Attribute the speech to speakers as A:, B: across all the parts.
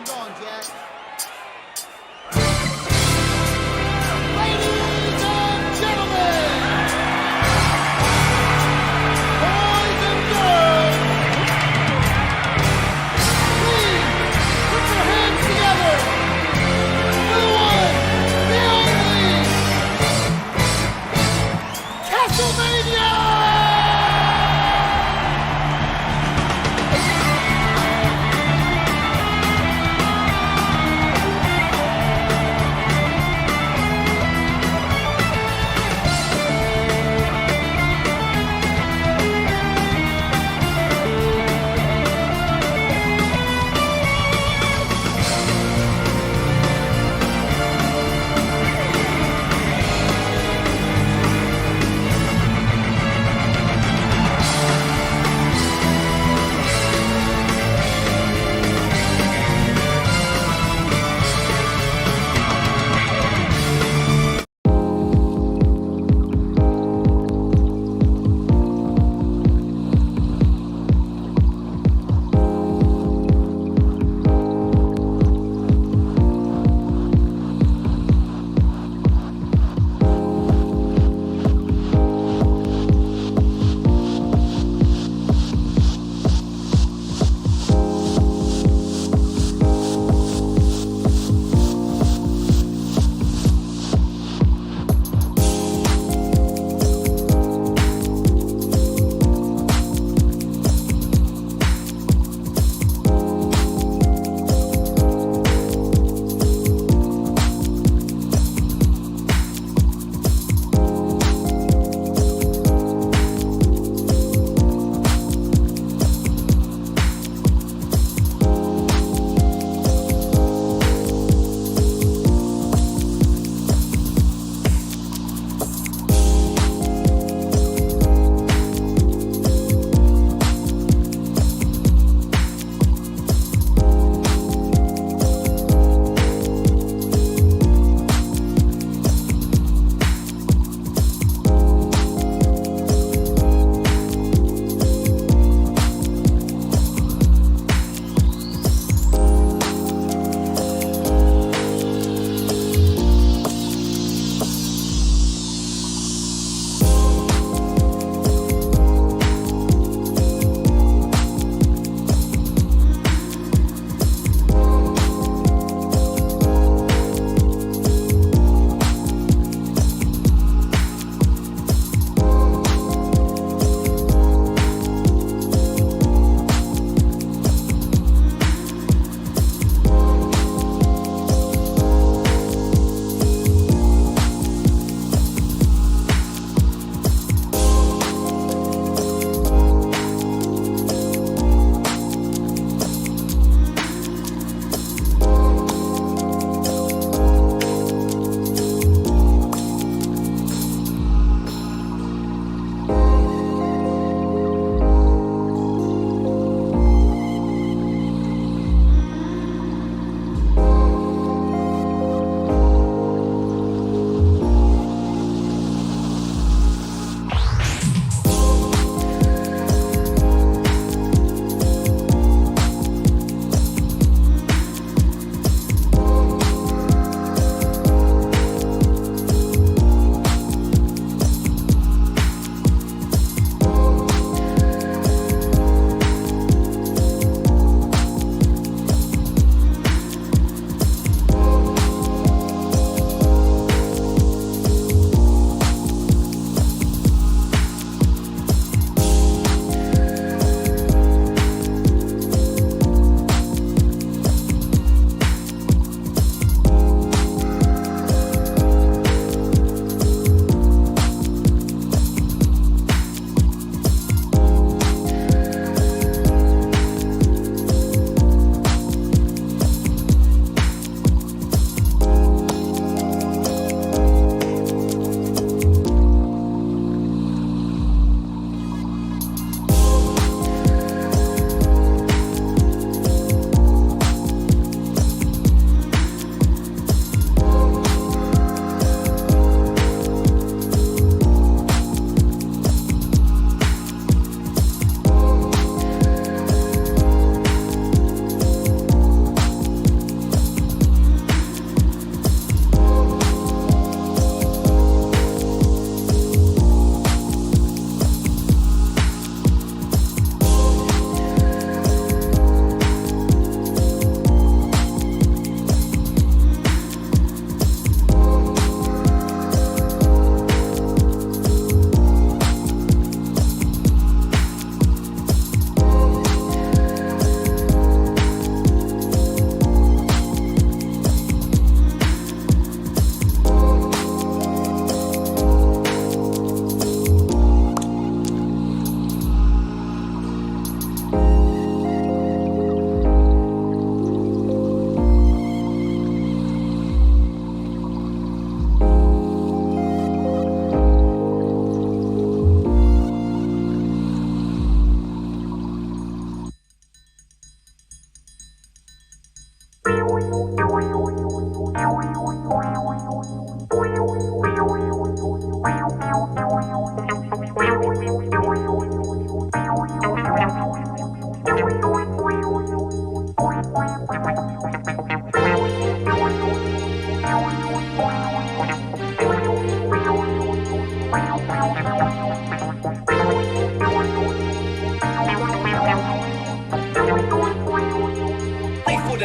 A: Hold on, Jack.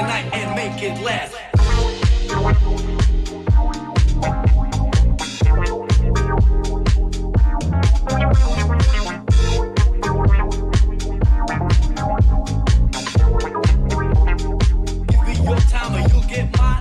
A: the night and make it last. Give me your time or you'll get mine.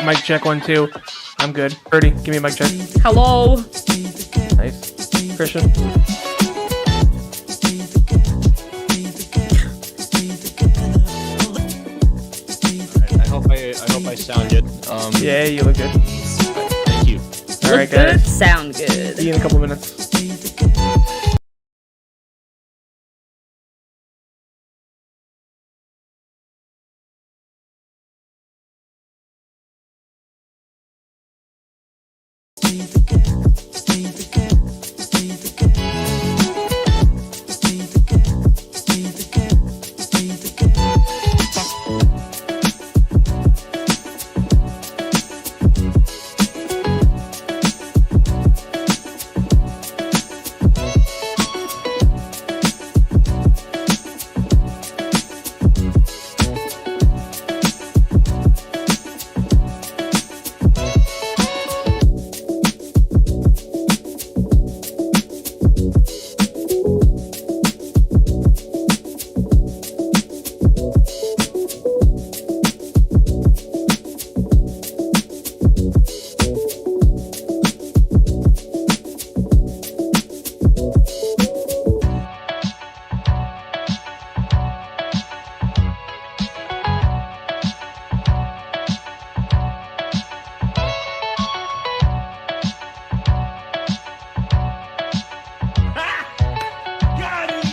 B: Mic check, 1, 2. I'm good. Birdie, give me a mic check.
C: Hello.
B: Nice. Christian.
D: I hope I sound good.
B: Yeah, you look good.
D: Thank you.
B: All right,
C: Look good,
B: guys.
C: sound good.
B: See you in a couple minutes.
A: Got him.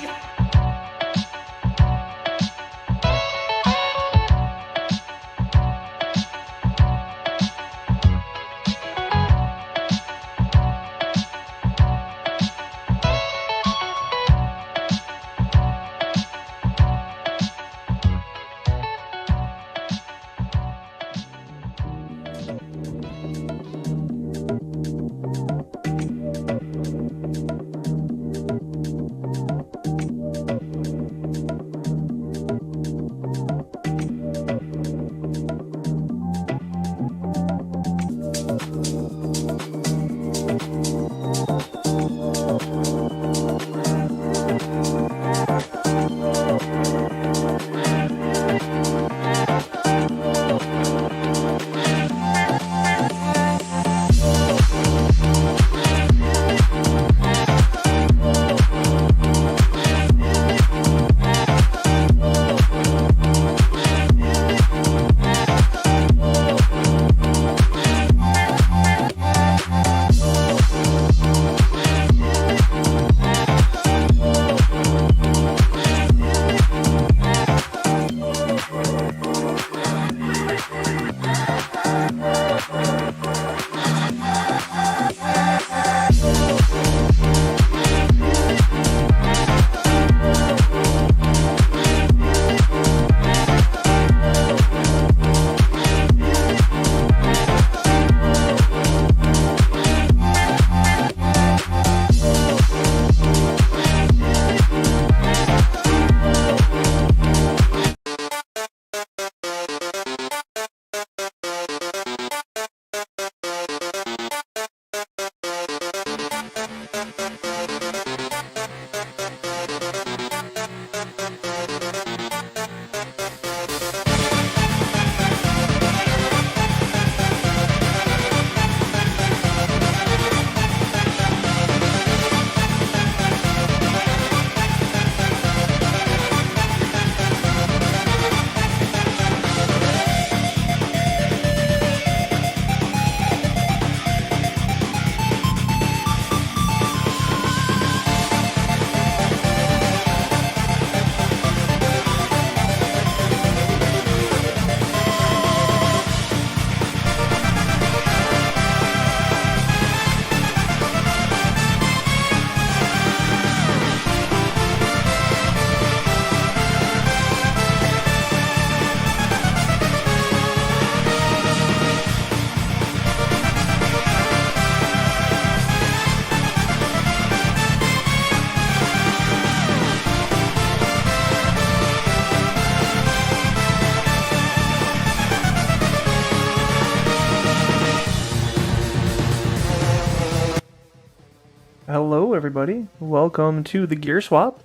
B: Hello, everybody. Welcome to the Gear Swap.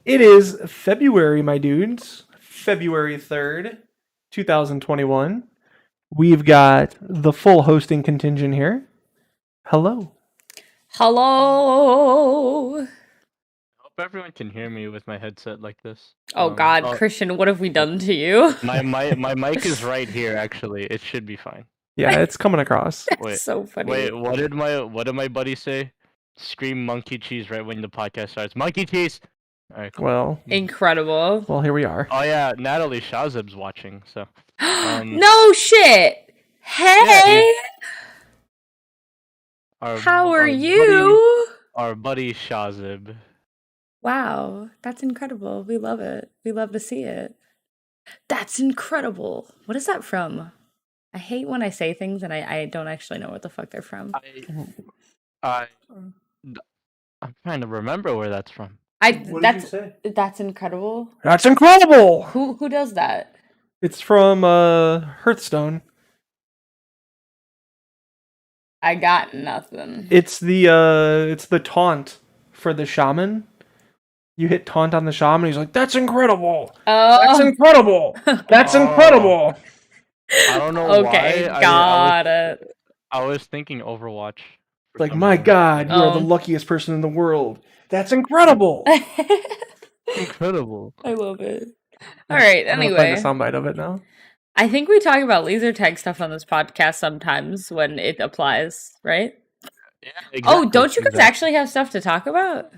B: It is February, my dudes. February 3rd, 2021. We've got the full hosting contingent here. Hello.
C: Hello.
D: Hope everyone can hear me with my headset like this.
C: Oh God, Christian, what have we done to you?
D: My mic is right here. Actually, it should be fine.
B: Yeah, it's coming across.
C: That's
D: Wait,
C: so funny.
D: Wait, what did my buddy say? Scream monkey cheese right when the podcast starts. Monkey cheese. All right, cool.
C: Incredible.
B: Well, here we are.
D: Oh yeah, Natalie Shazib's watching. So.
C: No shit. Hey. How are
D: our
C: you?
D: Our buddy Shazib.
C: Wow, that's incredible. We love it. We love to see it. That's incredible. What is that from? I hate when I say things and I don't actually know what the fuck they're from.
D: I I'm trying to remember where that's from.
C: That's incredible.
B: That's incredible.
C: Who does that?
B: It's from Hearthstone.
C: I got nothing.
B: It's the taunt for the shaman. You hit taunt on the shaman, he's like, "That's incredible. That's
C: Oh,
B: incredible. That's
D: Oh.
B: incredible."
D: I don't know
C: okay,
D: why.
C: got it.
D: I was thinking Overwatch. for
B: Like,
D: some
B: my
D: reason.
B: God, you are the
C: Oh.
B: luckiest person in the world. That's incredible.
D: Incredible.
C: I love it. All right,
B: I'm gonna find a
C: anyway.
B: soundbite of it now.
C: I think we talk about laser tag stuff on this podcast sometimes when it applies, right?
D: Yeah,
C: Oh,
D: exactly,
C: don't you guys
D: exactly.
C: actually have stuff to talk about?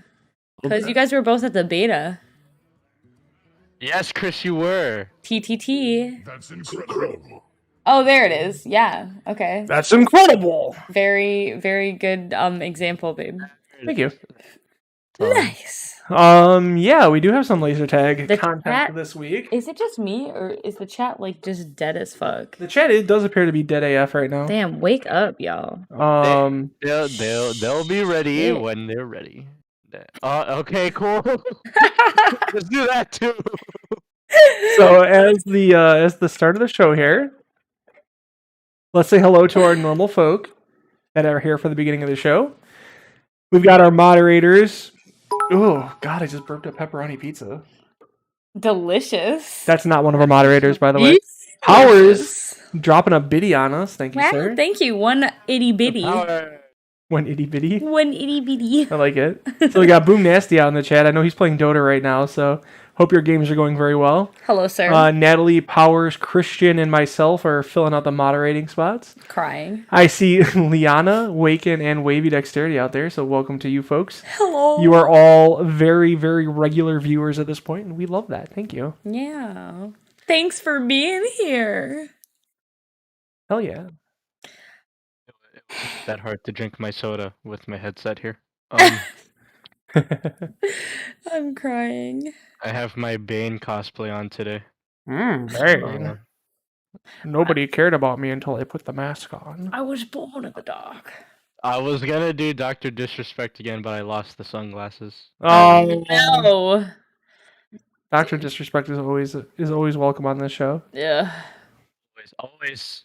C: Because you guys were both at the beta.
D: Yes, Chris, you were.
C: TTT.
A: That's incredible.
C: Oh, there it is. Yeah. Okay.
B: That's incredible.
C: Very, very good example, babe.
B: Thank you.
C: Nice.
B: Yeah, we do have some laser tag
C: The
B: content
C: chat-
B: for this week.
C: Is it just me or is the chat like just dead as fuck?
B: The chat it does appear to be dead AF right now.
C: Damn, wake up, y'all.
D: They'll be ready
C: Shit.
D: when they're ready. Okay, cool. Let's do that too.
B: So as the start of the show here, let's say hello to our normal folk that are here for the beginning of the show. We've got our moderators. Oh God, I just burped a pepperoni pizza.
C: Delicious.
B: That's not one of our moderators, by the way.
C: Delicious.
B: Powers dropping a biddy on us. Thank you,
C: Wow,
B: sir.
C: thank you. One itty bitty.
D: Power.
B: One itty bitty.
C: One itty bitty.
B: I like it. So we got Boom Nasty out in the chat. I know he's playing Dota right now, so hope your games are going very well.
C: Hello, sir.
B: Natalie, Powers, Christian, and myself are filling out the moderating spots.
C: Crying.
B: I see Liana, Waken, and Wavy Dexterity out there, so welcome to you folks.
C: Hello.
B: You are all very, very regular viewers at this point, and we love that. Thank you.
C: Yeah. Thanks for being here.
B: Hell yeah.
D: That hard to drink my soda with my headset here.
C: I'm crying.
D: I have my Bane cosplay on today.
B: Dang. Nobody cared about me until I put the mask on.
C: I was born in the dark.
D: I was gonna do Dr. Disrespect again, but I lost the sunglasses.
B: Oh,
C: No.
B: Dr. Disrespect is always welcome on this show.
C: Yeah.
D: Always.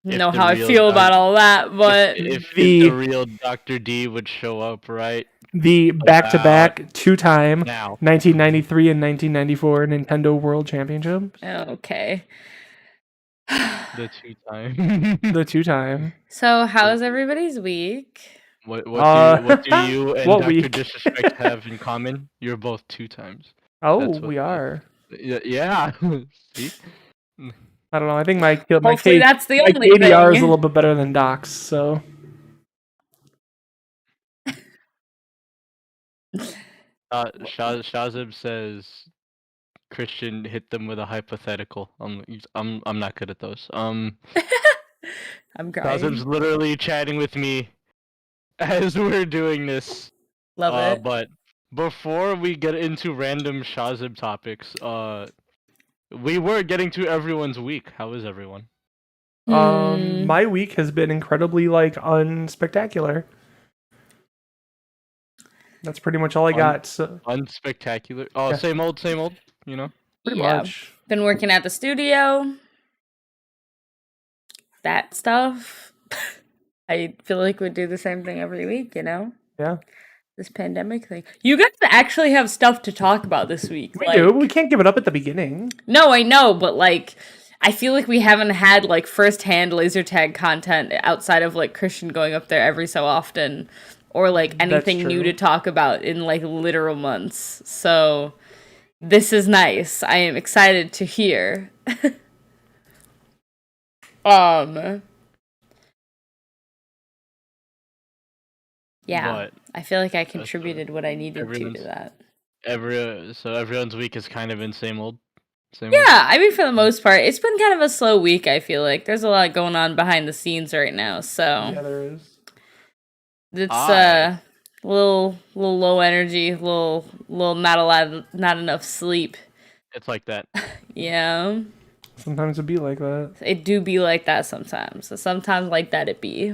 C: Know
D: the
C: how I
D: real
C: feel about
D: doc-
C: all that, but
D: If
B: The-
D: the real Dr. D would show up right
B: The back-to-back two-time
D: now.
B: 1993 and 1994 Nintendo World Championships.
C: okay.
D: The 2-time.
B: The two-time.
C: So, how's everybody's week?
D: what do you and
B: what
D: Dr.
B: week?
D: Disrespect have in common? You're both 2-times.
B: Oh,
D: That's what
B: we
D: it
B: are.
D: Yeah. See?
B: I don't know. I think my
C: Hopefully, that's the
B: my
C: only
B: KDR is a
C: thing.
B: little bit better than Doc's, so
D: Shazib says Christian hit them with a hypothetical. I'm not good at those.
C: I'm crying.
D: Shazib's literally chatting with me as we're doing this.
C: Love it.
D: But before we get into random Shazib topics, we were getting to everyone's week. How is everyone?
C: Hmm.
B: my week has been incredibly unspectacular. That's pretty much all I got. So
D: Unspectacular. Oh,
B: Yeah.
D: same old, you know?
B: pretty
C: Yeah.
B: much.
C: Been working at the studio. That stuff. I feel like we do the same thing every week, you know?
B: Yeah.
C: This pandemic thing. You guys actually have stuff to talk about this week.
B: We do. We can't give it up at the beginning.
C: No, I know, but like, I feel like we haven't had like first-hand laser tag content outside of like Christian going up there every so often, or like anything new
B: true.
C: to talk about in like literal months. So this is nice. I am excited to hear. Yeah,
D: But
C: I feel like I contributed what I needed to
D: everyone's-
C: that.
D: so everyone's week has kind of been same old. Same old.
C: Yeah, I mean, for the most part, it's been kind of a slow week, I feel like. There's a lot going on behind the scenes right now, so.
B: Yeah, there is.
C: It's
D: I-
C: little low energy, little not enough sleep.
D: It's like that.
C: Yeah.
B: Sometimes it'd be like that.
C: It do be like that sometimes. So sometimes like that it be.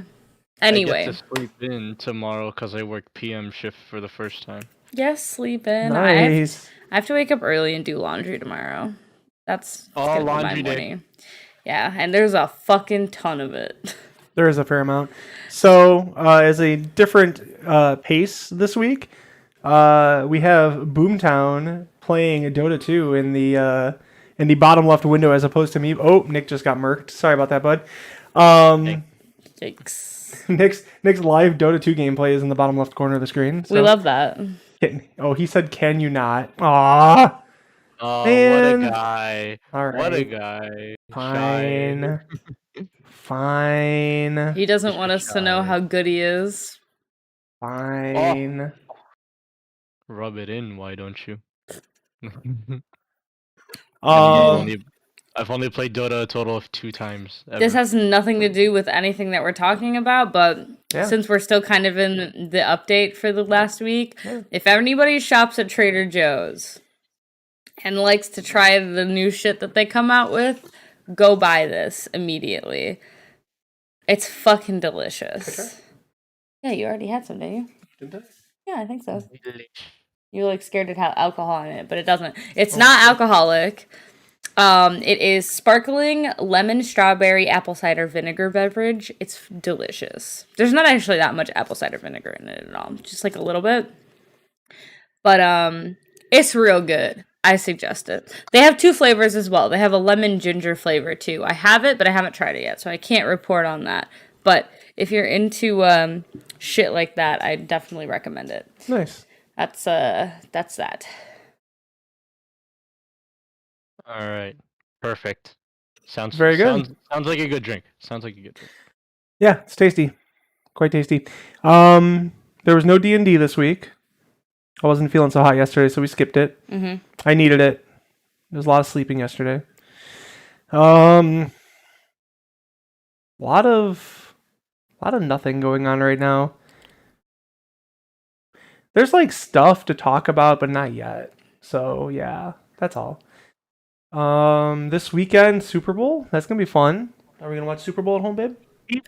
D: I
C: Anyway.
D: get to sleep in tomorrow because I work PM shift for the first time.
C: Yes, sleep in.
B: Nice.
C: I have to wake up early and do laundry tomorrow. That's gonna be my
D: laundry day.
C: morning. Yeah, and there's a fucking ton of it.
B: There is a fair amount. So, as a different pace this week, we have Boomtown playing Dota 2 in the bottom left window as opposed to me. Oh, Nick just got murked. Sorry about that, bud.
C: Yikes.
B: Nick's live Dota 2 gameplay is in the bottom left corner of the screen. So.
C: We love that.
B: Oh, he said, "Can you not?" Aww.
D: Oh,
B: Man.
D: what a guy.
B: All right.
D: What a guy.
B: Fine. Fine.
C: He doesn't want us to know how good he is.
B: Fine.
D: Rub it in, why don't you?
B: Um,
D: I've only played Dota a total of 2 times. Ever.
C: This has nothing to do with anything that we're talking about, but
B: Yeah.
C: since we're still kind of in the update for the last week, if anybody shops at Trader Joe's and likes to try the new shit that they come out with, go buy this immediately. It's fucking delicious. Yeah, you already had some, didn't you? Yeah, I think so. You like scared it had alcohol in it, but it doesn't. It's not alcoholic. It is sparkling lemon strawberry apple cider vinegar beverage. It's delicious. There's not actually that much apple cider vinegar in it at all, just like a little bit. But it's real good. I suggest it. They have 2 flavors as well. They have a lemon ginger flavor too. I have it, but I haven't tried it yet, so I can't report on that. But if you're into shit like that, I definitely recommend it.
B: nice.
C: That's that.
D: All right. Perfect. Sounds
B: Very good.
D: Sounds like a good drink. Sounds like a good drink.
B: Yeah, it's tasty. Quite tasty. There was no D&D this week. I wasn't feeling so hot yesterday, so we skipped it.
C: Mm-hmm.
B: I needed it. There was a lot of sleeping yesterday. A lot of nothing going on right now. There's like stuff to talk about, but not yet. So yeah, that's all. This weekend, Super Bowl. That's gonna be fun. Are we gonna watch Super Bowl at home, babe?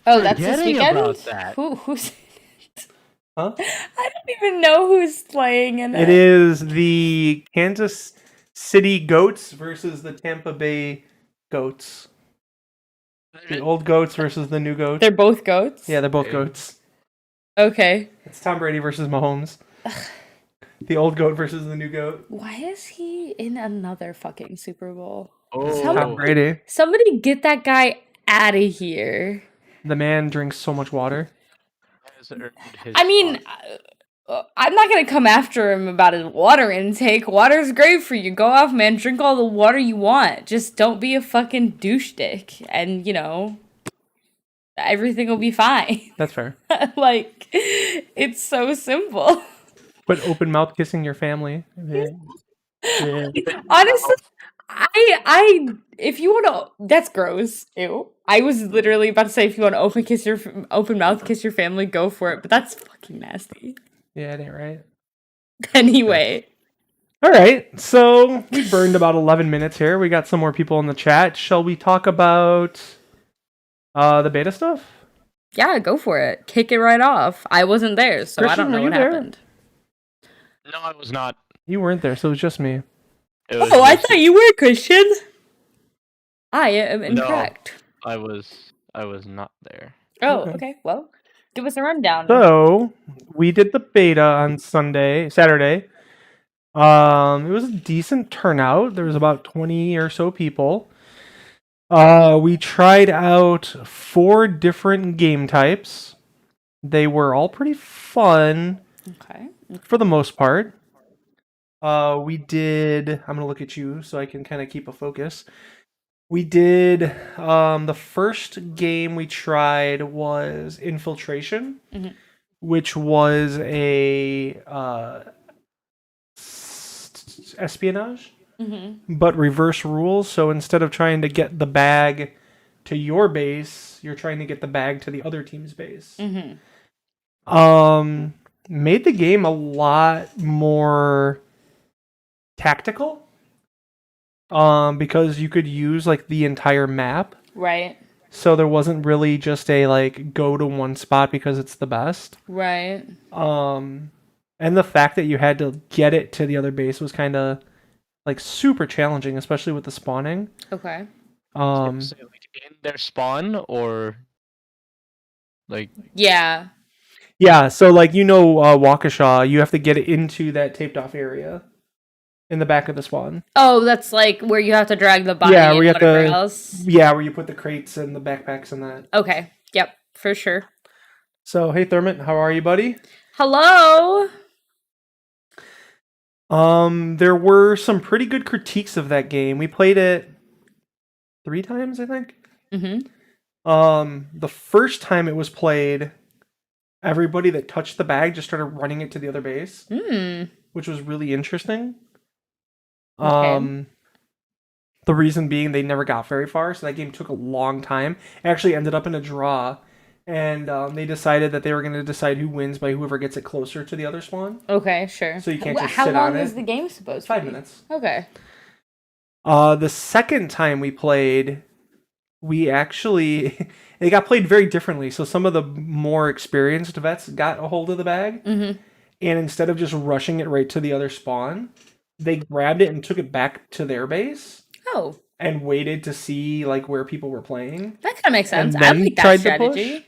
C: Oh, that's this
D: Forgetting
C: weekend?
D: about that.
C: Who's
B: Huh?
C: I don't even know who's playing in it.
B: It is the Kansas City Goats versus the Tampa Bay Goats. The old goats versus the new goats.
C: They're both goats?
B: Yeah, they're both goats.
C: Okay.
B: It's Tom Brady versus Mahomes. The old goat versus the new goat.
C: Why is he in another fucking Super Bowl?
D: Oh,
B: Tom Brady.
C: Somebody get that guy out of here.
B: The man drinks so much water.
D: has earned his
C: I mean, I'm not going to come after him about his water intake. Water's great for you. Go off, man. Drink all the water you want. Just don't be a fucking douche dick. And, everything will be fine.
B: That's fair.
C: Like, it's so simple.
B: But open mouth kissing your family. Yeah. Yeah.
C: Honestly, I if you want to, that's gross. Ew. I was literally about to say if you want to open mouth kiss your family, go for it. But that's fucking nasty.
B: Yeah, it ain't right.
C: Anyway,
B: All right, so we burned about 11 minutes here. We got some more people in the chat. Shall we talk about the beta stuff?
C: yeah, go for it. Kick it right off. I wasn't there, so I
B: Christian,
C: don't know
B: were you
C: what
B: there?
C: happened.
D: No, I was not.
B: You weren't there, so it was just me.
D: It was
C: Oh, I
D: just-
C: thought you were Christian. I am incorrect.
D: I was not there.
C: Oh,
B: Okay.
C: okay. Well, give us a rundown.
B: So we did the beta on Saturday. It was a decent turnout. There was about 20 or so people. We tried out 4 different game types. They were all pretty fun
C: Okay.
B: for the most part. We did. I'm gonna look at you so I can kind of keep a focus. We did. The first game we tried was Infiltration,
C: Mhm.
B: which was a espionage,
C: Mm-hmm.
B: but reverse rules. So instead of trying to get the bag to your base, you're trying to get the bag to the other team's base.
C: Mm-hmm.
B: Made the game a lot more tactical. Because you could use like the entire map.
C: Right.
B: So there wasn't really just a like go to one spot because it's the best.
C: Right.
B: And the fact that you had to get it to the other base was kind of like super challenging, especially with the spawning.
C: Okay.
D: So, like, in their spawn or like
C: Yeah.
B: Yeah, so like Waukesha, you have to get it into that taped off area in the back of the spawn.
C: Oh, that's like where you have to drag the body
B: Yeah,
C: and
B: where you have
C: whatever
B: to-
C: else.
B: Yeah, where you put the crates and the backpacks and that.
C: Okay. Yep. For sure.
B: So hey Thermit, how are you, buddy?
C: Hello.
B: There were some pretty good critiques of that game. We played it 3 times, I think.
C: Mm-hmm.
B: The first time it was played, everybody that touched the bag just started running it to the other base, which was really interesting.
C: Okay.
B: The reason being they never got very far, so that game took a long time. It actually ended up in a draw, and they decided that they were going to decide who wins by whoever gets it closer to the other spawn.
C: Okay. Sure.
B: So you can't just
C: How
B: sit
C: long
B: on
C: is
B: it.
C: the game supposed to
B: 5
C: be?
B: minutes.
C: Okay.
B: The second time we played, we actually it got played very differently. So some of the more experienced vets got a hold of the bag, and instead of just rushing it right to the other spawn, they grabbed it and took it back to their base
C: Oh,
B: and waited to see like where people were playing.
C: that kind of makes sense.
B: And
C: I
B: then
C: like that
B: tried to push?
C: strategy.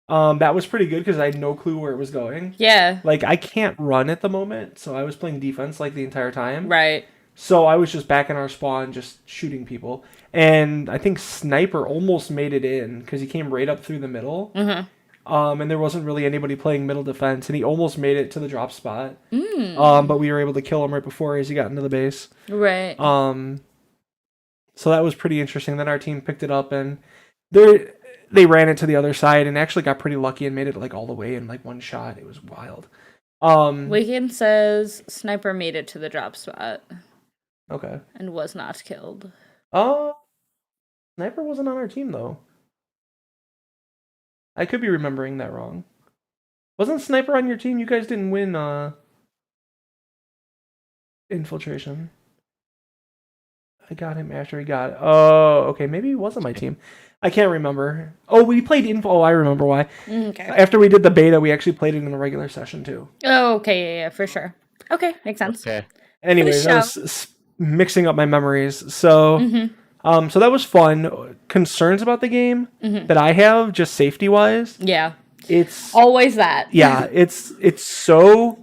B: That was pretty good because I had no clue where it was going.
C: Yeah.
B: Like I can't run at the moment, so I was playing defense like the entire time.
C: Right.
B: So I was just back in our spawn, just shooting people. And I think Sniper almost made it in because he came right up through the middle. And there wasn't really anybody playing middle defense, and he almost made it to the drop spot. But we were able to kill him right before as he got into the base.
C: Right.
B: So that was pretty interesting. Then our team picked it up, and they ran it to the other side, and actually got pretty lucky and made it like all the way in like one shot. It was wild.
C: Wigan says Sniper made it to the drop spot
B: Okay.
C: and was not killed.
B: Sniper wasn't on our team though. I could be remembering that wrong. Wasn't Sniper on your team? You guys didn't win infiltration. I got him after he got. Oh, okay. Maybe he was on my team. I can't remember. Oh, we played info. Oh, I remember why.
C: Okay.
B: After we did the beta, we actually played it in the regular session too.
C: Oh, okay. Yeah, for sure. Okay, makes sense.
D: okay.
B: Anyways, I was mixing up my memories. So, so that was fun. Concerns about the game that I have, just safety wise.
C: Yeah.
B: It's
C: Always that.
B: yeah, it's so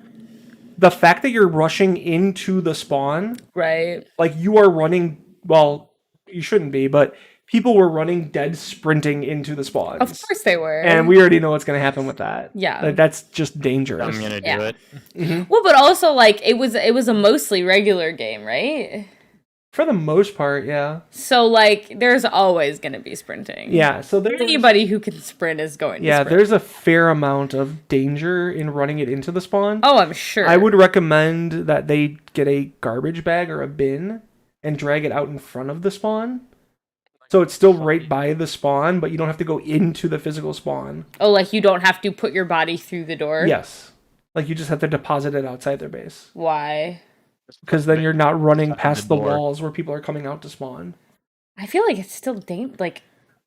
B: the fact that you're rushing into the spawn,
C: Right.
B: like you are running. Well, you shouldn't be, but people were running dead sprinting into the spawns.
C: Of course they were.
B: And we already know what's going to happen with that.
C: Yeah.
B: Like, that's just dangerous.
D: I'm gonna do
C: Yeah.
D: it.
C: Well, but also like it was a mostly regular game, right?
B: For the most part, yeah.
C: So like there's always gonna be sprinting.
B: Yeah, so there's
C: Anybody who can sprint is going to
B: yeah,
C: sprint.
B: there's a fair amount of danger in running it into the spawn.
C: Oh, I'm sure.
B: I would recommend that they get a garbage bag or a bin and drag it out in front of the spawn. So it's still right by the spawn, but you don't have to go into the physical spawn.
C: Oh, like you don't have to put your body through the door?
B: Yes. Like you just have to deposit it outside their base.
C: Why?
B: Because then you're not running
D: Outside
B: past
D: the
B: the
D: door.
B: walls where people are coming out to spawn.
C: I feel like it's still like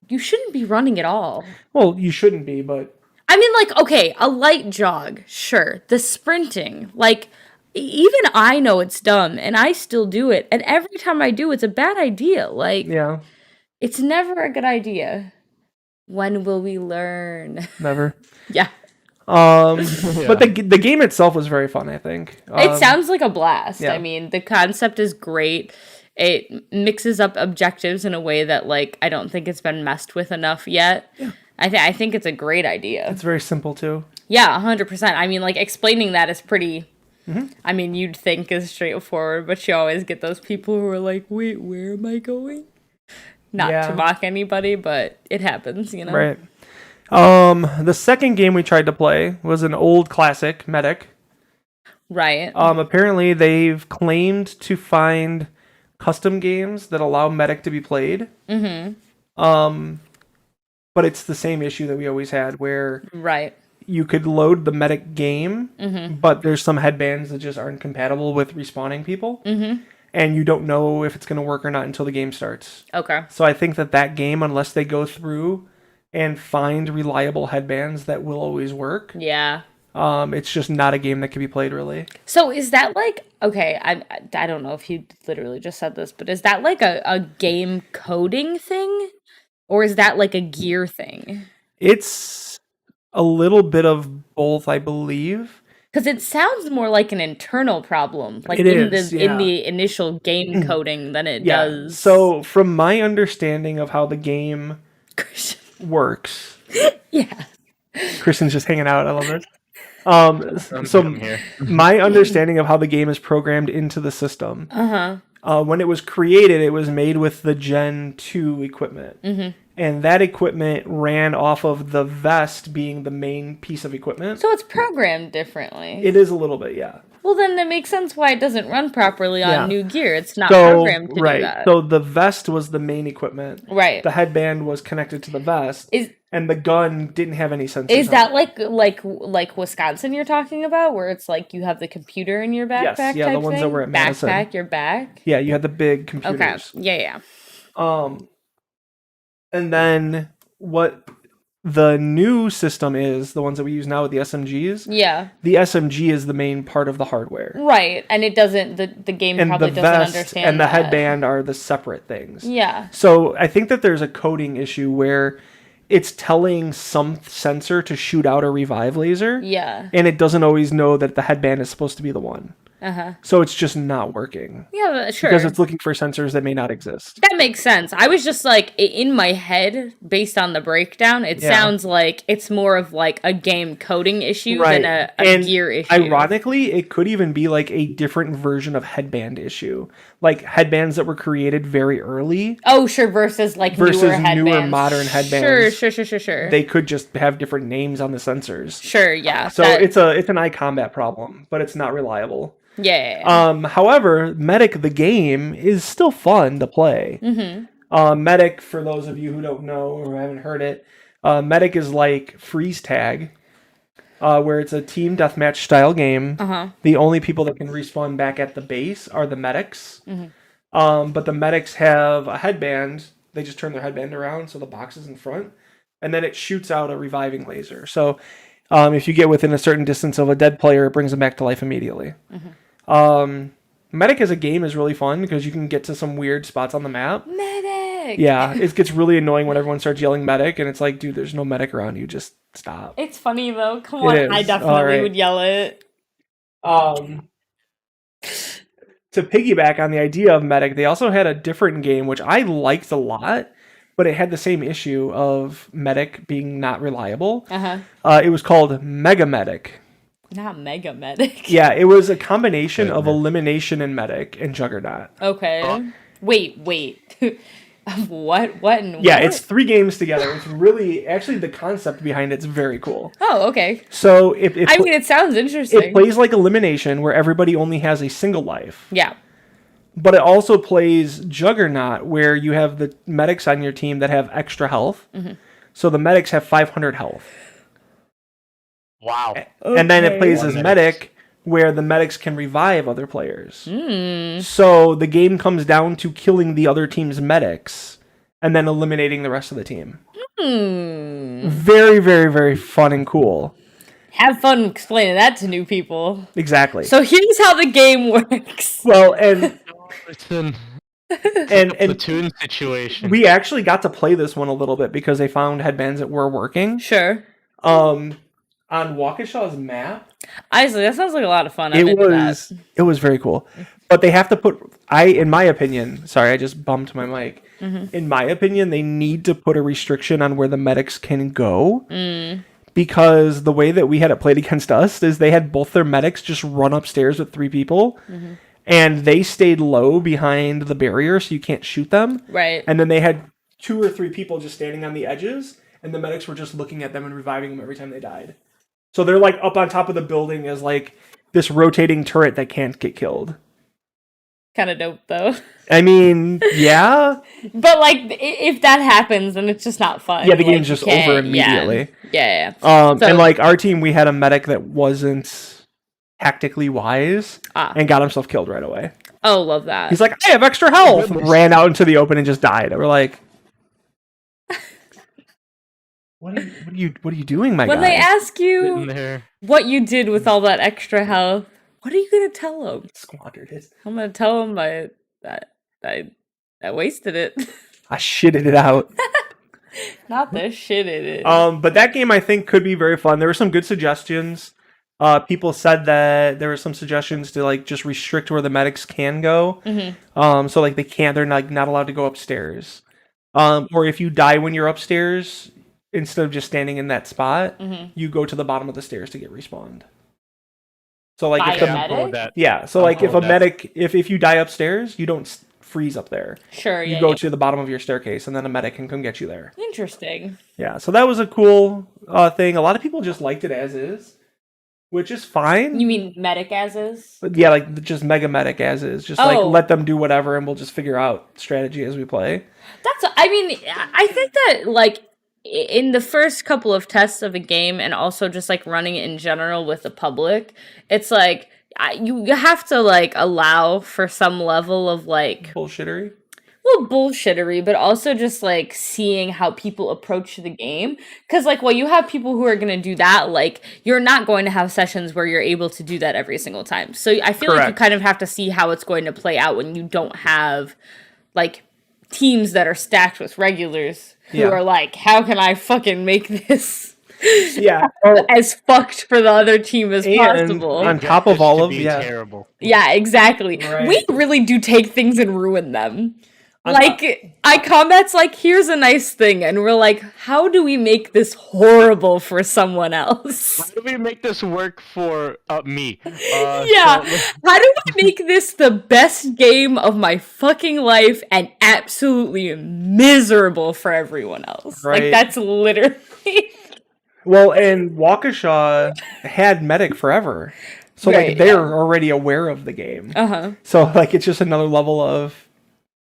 C: you shouldn't be running at all.
B: Well, you shouldn't be, but
C: I mean, like, okay, a light jog, sure. The sprinting, like, even I know it's dumb, and I still do it. And every time I do, it's a bad idea. Like,
B: yeah,
C: it's never a good idea. When will we learn?
B: never.
C: Yeah.
B: But the game itself was very fun, I think.
C: It sounds like a blast.
B: yeah.
C: I mean, the concept is great. It mixes up objectives in a way that, like, I don't think it's been messed with enough yet. Yeah. I think it's a great idea.
B: It's very simple too.
C: Yeah, 100%. I mean, like, explaining that is pretty... I mean, you'd think is straightforward, but you always get those people who are like, wait, where am I going? Not
B: Yeah.
C: to mock anybody, but it happens, you know?
B: Right. The second game we tried to play was an old classic, Medic.
C: Right.
B: Apparently they've claimed to find custom games that allow Medic to be played. But it's the same issue that we always had where
C: Right.
B: you could load the medic game,
C: Mm-hmm.
B: but there's some headbands that just aren't compatible with respawning people,
C: Mm-hmm.
B: and you don't know if it's going to work or not until the game starts.
C: Okay.
B: So I think that game, unless they go through and find reliable headbands that will always work,
C: Yeah.
B: it's just not a game that can be played really.
C: So is that like okay? I don't know if you literally just said this, but is that like a game coding thing, or is that like a gear thing?
B: It's a little bit of both, I believe.
C: Because it sounds more like an internal problem, like
B: It
C: in
B: is,
C: the
B: yeah.
C: in the initial game coding than it
B: Yeah.
C: does.
B: So from my understanding of how the game works,
C: yeah.
B: Kristen's just hanging out. I love this.
D: I'm
B: So
D: here.
B: my understanding of how the game is programmed into the system,
C: Uh-huh.
B: when it was created, it was made with the Gen 2 equipment.
C: Mm-hmm.
B: And that equipment ran off of the vest being the main piece of equipment.
C: So it's programmed differently.
B: It is a little bit, yeah.
C: Well, then that makes sense why it doesn't run properly on
B: Yeah.
C: new gear. It's not
B: So,
C: programmed to
B: right.
C: do that.
B: So the vest was the main equipment.
C: Right.
B: The headband was connected to the vest.
C: Is
B: And the gun didn't have any sensors.
C: is
B: on
C: that
B: it.
C: like Wisconsin you're talking about, where it's like you have the computer in your backpack?
B: Yes, yeah, the
C: type
B: ones that
C: thing?
B: were at Madison.
C: Backpack your back.
B: Yeah, you had the big
C: Okay.
B: computers.
C: Yeah.
B: And then what the new system is, the ones that we use now with the SMGs,
C: Yeah.
B: the SMG is the main part of the hardware.
C: Right. And it doesn't. The game
B: And
C: probably
B: the
C: doesn't
B: vest
C: understand.
B: and the
C: that.
B: headband are the separate things.
C: Yeah.
B: So I think that there's a coding issue where it's telling some sensor to shoot out a revive laser,
C: Yeah.
B: and it doesn't always know that the headband is supposed to be the one.
C: Uh-huh.
B: So it's just not working.
C: Yeah, but sure.
B: Because it's looking for sensors that may not exist.
C: That makes sense. I was just like, in my head, based on the breakdown, it
B: Yeah.
C: sounds like it's more of like a game coding issue
B: Right.
C: than a
B: And
C: gear issue.
B: Ironically, it could even be like a different version of headband issue. Like headbands that were created very early,
C: Oh, sure, versus like
B: Versus
C: newer
B: newer
C: headbands.
B: modern headbands.
C: Sure.
B: they could just have different names on the sensors.
C: Sure, yeah.
B: So
C: that-
B: it's an iCombat problem, but it's not reliable.
C: yeah.
B: However, Medic the game is still fun to play. Medic, for those of you who don't know or haven't heard it, Medic is like freeze tag, where it's a team deathmatch style game.
C: Uh-huh.
B: The only people that can respawn back at the base are the medics. But the medics have a headband. They just turn their headband around so the box is in front, and then it shoots out a reviving laser. So if you get within a certain distance of a dead player, it brings them back to life immediately. Medic as a game is really fun because you can get to some weird spots on the map.
C: Medic!
B: Yeah, it gets really annoying when everyone starts yelling medic, and it's like, dude, there's no medic around you. Just stop.
C: It's funny though. Come
B: It
C: on,
B: is.
C: I definitely
B: Alright.
C: would yell it.
B: To piggyback on the idea of medic, they also had a different game which I liked a lot, but it had the same issue of medic being not reliable.
C: Uh-huh.
B: It was called Mega Medic.
C: Not Mega Medic.
B: Yeah, it was a combination of
D: Goodness.
B: Elimination and Medic and Juggernaut.
C: Okay. Wait. What? And
B: Yeah,
C: what?
B: it's 3 games together. It's really actually the concept behind it's very cool.
C: Oh, okay.
B: So
C: I mean, it sounds interesting.
B: it plays like Elimination, where everybody only has a single life.
C: Yeah.
B: But it also plays Juggernaut, where you have the medics on your team that have extra health. So the medics have 500 health.
D: Wow.
B: And then it plays
D: One
B: as
D: medics.
B: medic, where the medics can revive other players. So the game comes down to killing the other team's medics and then eliminating the rest of the team. Very, very, very fun and cool.
C: Have fun explaining that to new people.
B: Exactly.
C: So here's how the game works.
B: well, and
D: It's an
B: and
D: platoon situation.
B: we actually got to play this one a little bit because they found headbands that were working.
C: Sure.
B: On Waukesha's map,
C: Honestly, that sounds like a lot of fun. I'm
B: it
C: into
B: was
C: that.
B: it was very cool. But they have to put in my opinion, sorry, I just bumped my mic. In my opinion, they need to put a restriction on where the medics can go. Because the way that we had it played against us is they had both their medics just run upstairs with 3 people. And they stayed low behind the barrier so you can't shoot them.
C: Right.
B: And then they had 2 or 3 people just standing on the edges, and the medics were just looking at them and reviving them every time they died. So they're like up on top of the building as like this rotating turret that can't get killed.
C: kind of dope though.
B: I mean, yeah.
C: But like, if that happens, then it's just not fun.
B: Yeah, the
C: Like,
B: game's
C: you
B: just
C: can't-
B: over immediately.
C: Yeah.
B: And
C: So-
B: like our team, we had a medic that wasn't tactically wise and got himself killed right away.
C: Oh, love that.
B: He's like, I have extra health. Ran out into the open and just died. We're like, what are you doing, my
C: when
B: guy?
C: they ask
D: Sitting
C: you
D: there.
C: what you did with all that extra health, what are you gonna tell them?
B: Squandered it.
C: I'm gonna tell them I wasted it.
B: I shitted it out.
C: Not the shit it is.
B: But that game I think could be very fun. There were some good suggestions. People said that there were some suggestions to like just restrict where the medics can go. So like they're not allowed to go upstairs. Or if you die when you're upstairs, instead of just standing in that spot, you go to the bottom of the stairs to get respawned. So like
C: By
B: if
C: a
B: the
C: medic?
D: Or that.
B: yeah, so
D: I'm
B: like if
D: cool
B: a
D: with that.
B: medic if you die upstairs, you don't freeze up there.
C: Sure,
B: You
C: yeah.
B: go
C: yeah.
B: to the bottom of your staircase, and then a medic can come get you there.
C: Interesting.
B: Yeah, so that was a cool thing. A lot of people just liked it as is, which is fine.
C: You mean medic as is?
B: But yeah, like just mega medic as is. Just like
C: Oh.
B: let them do whatever, and we'll just figure out strategy as we play.
C: I mean, I think that like in the first couple of tests of a game, and also just like running it in general with the public, it's like you have to like allow for some level of like
B: Bullshittery.
C: bullshittery, but also just like seeing how people approach the game. Because like, while you have people who are going to do that, like you're not going to have sessions where you're able to do that every single time. So I feel like you
B: Correct.
C: kind of have to see how it's going to play out when you don't have like teams that are stacked with regulars who
B: Yeah.
C: are like, how can I fucking make this
B: Yeah.
C: as fucked for the other team as
B: And
C: possible?
B: on top of
D: Just
B: all
D: to
B: of
D: be
B: yeah,
D: terrible.
C: Yeah, exactly.
B: Right.
C: We really do take things and ruin them.
B: On
C: Like, iCombat's like, here's a nice thing, and we're like, how do we make this horrible for someone else?
D: How do we make this work for me?
C: Yeah, how do I make this the best game of my fucking life and absolutely miserable for everyone else?
B: Right.
C: Like, that's literally...
B: well, and Waukesha had medic forever, so
C: Right,
B: like they're
C: yeah.
B: already aware of the game.
C: Uh-huh.
B: So like it's just another level of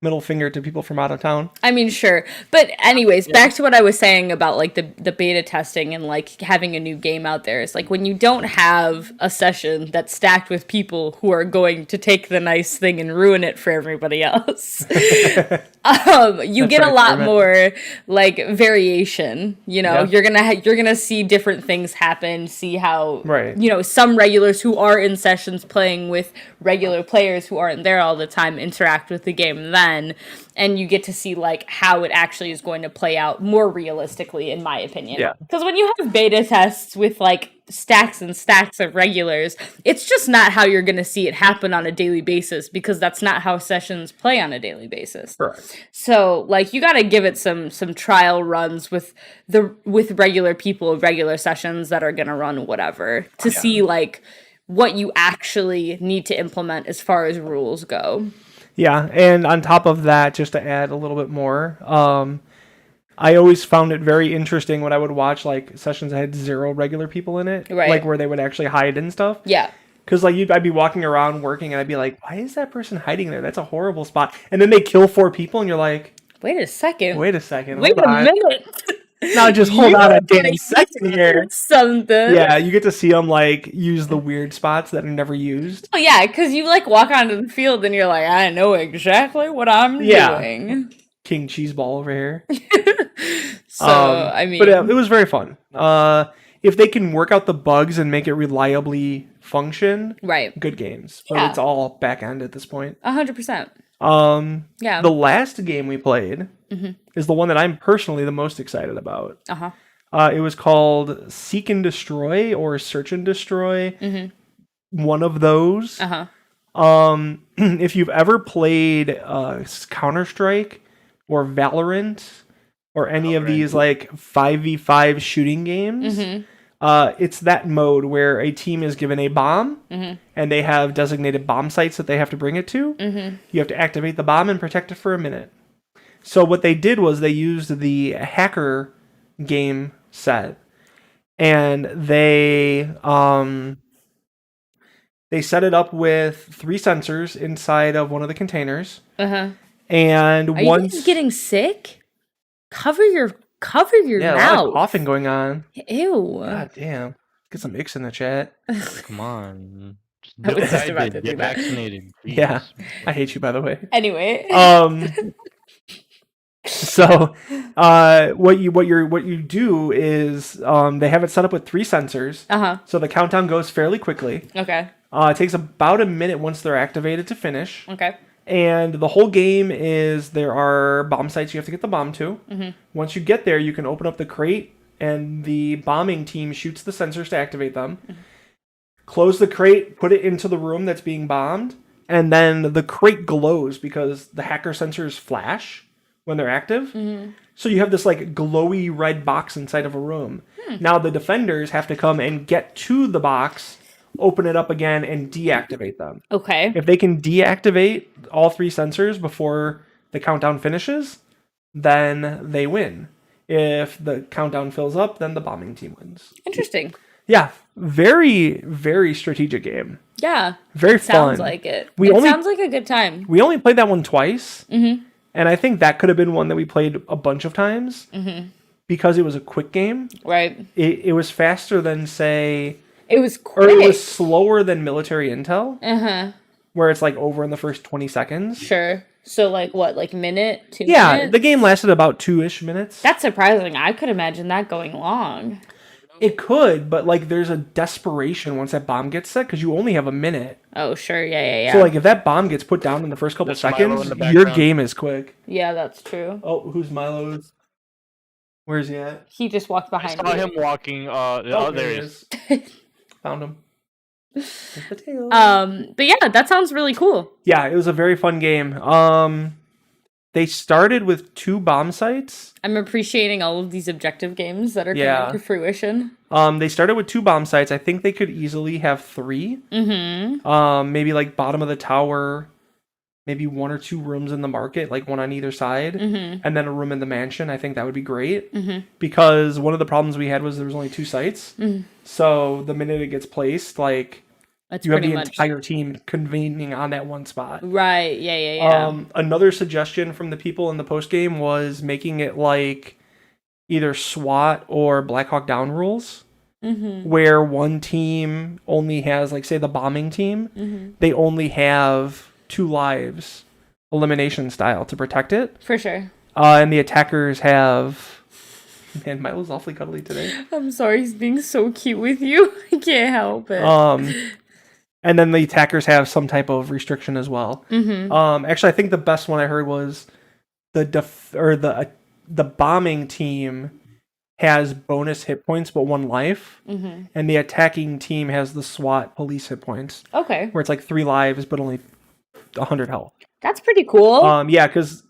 B: middle finger to people from out of town.
C: I mean, sure. But anyways, back to what I was saying about like the beta testing and like having a new game out there. It's like when you don't have a session that's stacked with people who are going to take the nice thing and ruin it for everybody else. You get a
B: right,
C: lot
B: Kermit.
C: more like variation, you know.
B: Yeah.
C: You're going to see different things happen, see how
B: Right.
C: you know, some regulars who are in sessions playing with regular players who aren't there all the time interact with the game then, and you get to see like how it actually is going to play out more realistically, in my opinion.
B: Yeah.
C: Because when you have beta tests with like stacks and stacks of regulars, it's just not how you're going to see it happen on a daily basis, because that's not how sessions play on a daily basis.
B: Correct.
C: So like you got to give it some trial runs with regular people, regular sessions that are going to run whatever, to see like what you actually need to implement as far as rules go.
B: Yeah, and on top of that, just to add a little bit more, I always found it very interesting when I would watch like sessions that had 0 regular people in it,
C: Right.
B: like where they would actually hide and stuff.
C: Yeah.
B: Because like I'd be walking around working, and I'd be like, "Why is that person hiding there? That's a horrible spot." And then they kill 4 people, and you're like,
C: Wait a second.
B: "Wait a second,
C: Wait
B: hold
C: a
B: on.
C: minute.
B: Now just hold on a damn second here."
C: Something.
B: Yeah, you get to see them like use the weird spots that are never used.
C: Oh, yeah, because you like walk onto the field and you're like, I know exactly what I'm
B: Yeah.
C: doing.
B: King Cheeseball over here.
C: So, I mean,
B: but it was very fun. If they can work out the bugs and make it reliably function,
C: right.
B: good games. But
C: Yeah.
B: it's all back end at this point.
C: 100%. Yeah.
B: The last game we played is the one that I'm personally the most excited about.
C: Uh-huh.
B: It was called Seek and Destroy or Search and Destroy. One of those.
C: Uh-huh.
B: If you've ever played Counter-Strike or Valorant or any of these like 5v5 shooting games, it's that mode where a team is given a bomb and they have designated bomb sites that they have to bring it to. You have to activate the bomb and protect it for a minute. So what they did was they used the hacker game set, and they They set it up with 3 sensors inside of one of the containers,
C: Uh-huh.
B: and
C: Are you
B: once
C: guys getting sick? Cover your
B: yeah, a lot of
C: mouth.
B: coughing going on.
C: Ew.
B: God damn, get some icks in the chat.
D: Come on. Just
C: I
D: do
C: was
D: what
C: just
D: I
C: about
D: did.
C: to do
D: Get
C: that.
D: vaccinated.
B: Yeah,
D: Jeez.
B: I hate you, by the way.
C: Anyway.
B: So, what you do is they have it set up with 3 sensors,
C: Uh-huh.
B: so the countdown goes fairly quickly.
C: Okay.
B: It takes about a minute once they're activated to finish,
C: Okay.
B: and the whole game is there are bomb sites you have to get the bomb to. Once you get there, you can open up the crate, and the bombing team shoots the sensors to activate them. Close the crate, put it into the room that's being bombed, and then the crate glows because the hacker sensors flash when they're active. So you have this like glowy red box inside of a room. Now the defenders have to come and get to the box, open it up again, and deactivate them.
C: Okay.
B: If they can deactivate all 3 sensors before the countdown finishes, then they win. If the countdown fills up, then the bombing team wins.
C: Interesting.
B: Yeah, very, very strategic game.
C: Yeah.
B: Very
C: Sounds
B: fun.
C: like it.
B: We
C: It
B: only-
C: sounds like a good time.
B: We only played that one twice, and I think that could have been one that we played a bunch of times because it was a quick game.
C: Right.
B: It was faster than, say,
C: It was
B: or
C: quick.
B: it was slower than Military Intel,
C: Uh-huh.
B: where it's like over in the first 20 seconds.
C: Sure. So like what, like minute, 2
B: Yeah,
C: minutes?
B: the game lasted about 2-ish minutes.
C: That's surprising. I could imagine that going long.
B: It could, but like there's a desperation once that bomb gets set because you only have a minute.
C: Oh, sure. Yeah.
B: So like if that bomb gets put down in the first couple
D: There's Milo
B: seconds,
D: in the
B: your
D: background.
B: game is quick.
C: Yeah, that's true.
B: Oh, who's Milo's? Where's he at?
C: He just walked
D: I
C: behind
D: saw
C: you.
D: him walking. Oh, there he is.
B: Found him. There's the tail.
C: But yeah, that sounds really cool.
B: Yeah, it was a very fun game. They started with 2 bomb sites.
C: I'm appreciating all of these objective games that are
B: Yeah.
C: coming to fruition.
B: They started with 2 bomb sites. I think they could easily have 3.
C: Mm-hmm.
B: Maybe like bottom of the tower, maybe 1 or 2 rooms in the market, like one on either side,
C: Mm-hmm.
B: and then a room in the mansion. I think that would be great
C: Mm-hmm.
B: because one of the problems we had was there was only 2 sites.
C: Mhm.
B: So the minute it gets placed, like
C: That's
B: you have
C: pretty
B: the
C: much
B: entire team convening on that one spot.
C: right. Yeah.
B: Another suggestion from the people in the post game was making it like either SWAT or Black Hawk Down rules,
C: Mm-hmm.
B: where one team only has, like, say, the bombing team,
C: Mm-hmm.
B: they only have 2 lives, elimination style, to protect it,
C: For sure.
B: and the attackers have. Man, Milo's awfully cuddly today.
C: I'm sorry, he's being so cute with you. I can't help it.
B: And then the attackers have some type of restriction as well.
C: Mm-hmm.
B: Actually, I think the best one I heard was the bombing team has bonus hit points but 1 life,
C: Mm-hmm.
B: and the attacking team has the SWAT police hit points,
C: Okay,
B: where it's like 3 lives but only 100 health.
C: that's pretty cool.
B: Yeah, because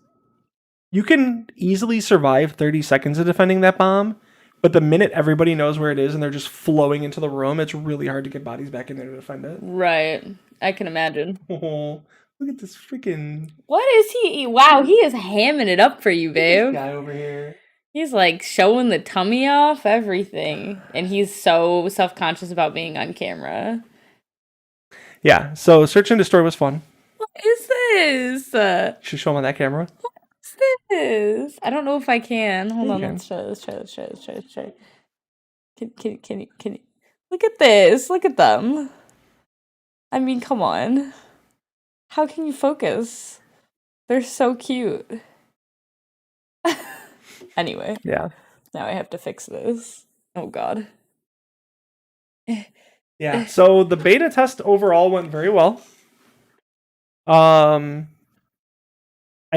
B: you can easily survive 30 seconds of defending that bomb, but the minute everybody knows where it is and they're just flowing into the room, it's really hard to get bodies back in there to defend it.
C: Right. I can imagine.
B: Oh, look at this freaking
C: What is he? Wow, he is hamming it up for you, babe.
B: guy over here.
C: He's like showing the tummy off, everything. And he's so self-conscious about being on camera.
B: Yeah, so Search and Destroy was fun.
C: What is this?
B: You should show them on that camera.
C: What's this? I don't know if I can. Hold
B: You
C: on,
B: can.
C: let's try. Can you look at this? Look at them. I mean, come on. How can you focus? They're so cute. Anyway,
B: Yeah.
C: now I have to fix this. Oh god.
B: Yeah. So the beta test overall went very well. I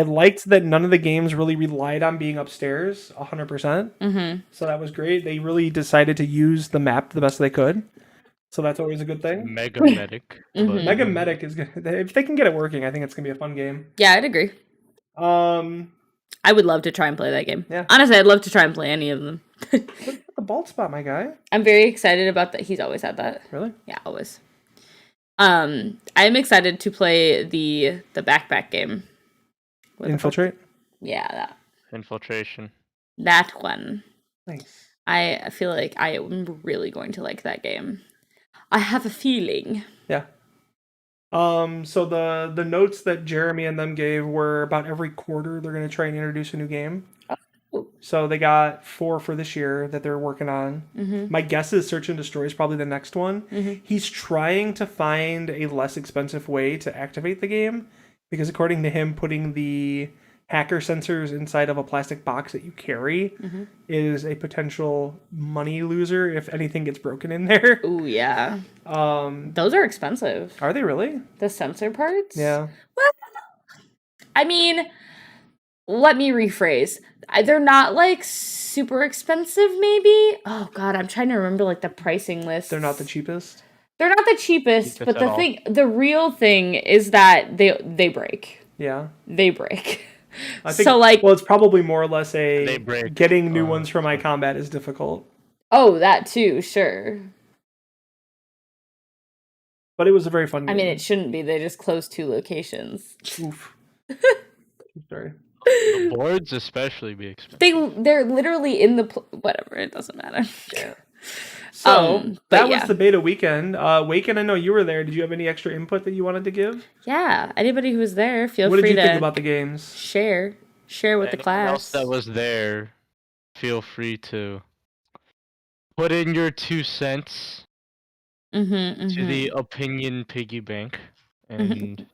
B: liked that none of the games really relied on being upstairs 100%.
C: Mm-hmm.
B: So that was great. They really decided to use the map the best they could. So that's always a good thing.
D: Mega Medic.
C: Mhm.
D: but-
B: Mega Medic is good. If they can get it working, I think it's going to be a fun game.
C: Yeah, I'd agree. I would love to try and play that game.
B: Yeah.
C: Honestly, I'd love to try and play any of them.
B: Look at the bald spot, my guy.
C: I'm very excited about that. He's always had that.
B: Really?
C: Yeah, always. I'm excited to play the backpack game. What the fuck?
B: Infiltrate?
C: Yeah,
D: Infiltration.
C: that one.
B: Nice.
C: I feel like I am really going to like that game. I have a feeling.
B: Yeah. So the notes that Jeremy and them gave were about every quarter they're going to try and introduce a new game.
C: Oh.
B: So they got 4 for this year that they're working on.
C: Mm-hmm.
B: My guess is Search and Destroy is probably the next one.
C: Mm-hmm.
B: He's trying to find a less expensive way to activate the game because according to him, putting the hacker sensors inside of a plastic box that you carry
C: Mm-hmm.
B: is a potential money loser if anything gets broken in there.
C: Ooh, yeah.
B: Um,
C: Those are expensive.
B: are they really?
C: The sensor parts?
B: Yeah.
C: I mean, let me rephrase. They're not like super expensive, maybe. Oh god, I'm trying to remember like the pricing list.
B: They're not the cheapest.
C: They're not the cheapest, but
D: at
C: the
D: all.
C: thing, the real thing is that they break.
B: Yeah.
C: They break.
B: I think,
C: So, like-
B: well, it's probably more or less
D: They break,
B: getting new ones from iCombat is difficult.
C: Oh, that too, sure.
B: But it was a very fun game.
C: I mean, it shouldn't be. They just closed 2 locations.
B: Oof. Sorry.
D: The boards especially be expensive.
C: They're literally in the whatever. It doesn't matter.
B: Yeah. So
C: but
B: that
C: yeah.
B: was the beta weekend. Waken, I know you were there. Did you have any extra input that you wanted to give?
C: Yeah. Anybody who was there, feel
B: What
C: free
B: did you
C: to
B: think about the games?
C: share with the
D: Anyone
C: class.
D: else that was there, feel free to put in your 2 cents
C: Mm-hmm,
D: to the opinion piggy bank, and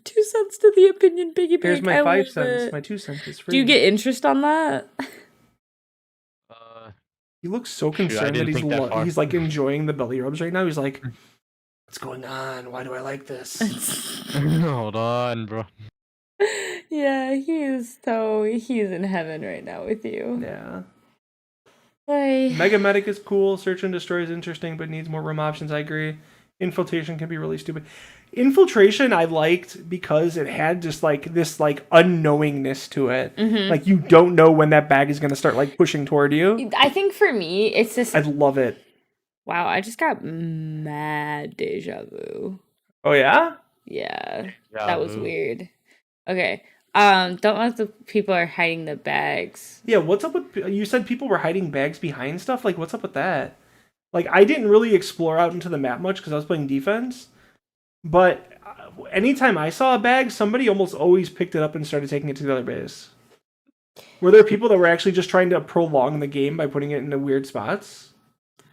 C: 2 cents to the opinion piggy bank.
B: Here's my
C: I
B: 5
C: love
B: cents.
C: it.
B: My 2 cents is free.
C: Do you get interest on that?
B: He looks so
D: Shoot, I
B: concerned that
D: didn't think that far.
B: he's like enjoying the belly rubs right now. He's like, what's going on? Why do I like this?
D: hold on, bro.
C: Yeah, he's in heaven right now with you.
B: Yeah.
C: Hey.
B: Mega Medic is cool. Search and Destroy is interesting, but needs more room options. I agree. Infiltration can be really stupid. Infiltration I liked because it had just like this like unknowingness to it.
C: Mhm.
B: Like you don't know when that bag is gonna start like pushing toward you.
C: I think for me, it's just
B: I love it.
C: wow. I just got mad deja vu.
B: Oh yeah?
C: Yeah, that was
D: Yahoo.
C: weird. Okay. Don't let the people are hiding the bags.
B: Yeah, what's up with you said people were hiding bags behind stuff? Like what's up with that? Like I didn't really explore out into the map much because I was playing defense. But anytime I saw a bag, somebody almost always picked it up and started taking it to the other base. Were there people that were actually just trying to prolong the game by putting it into weird spots?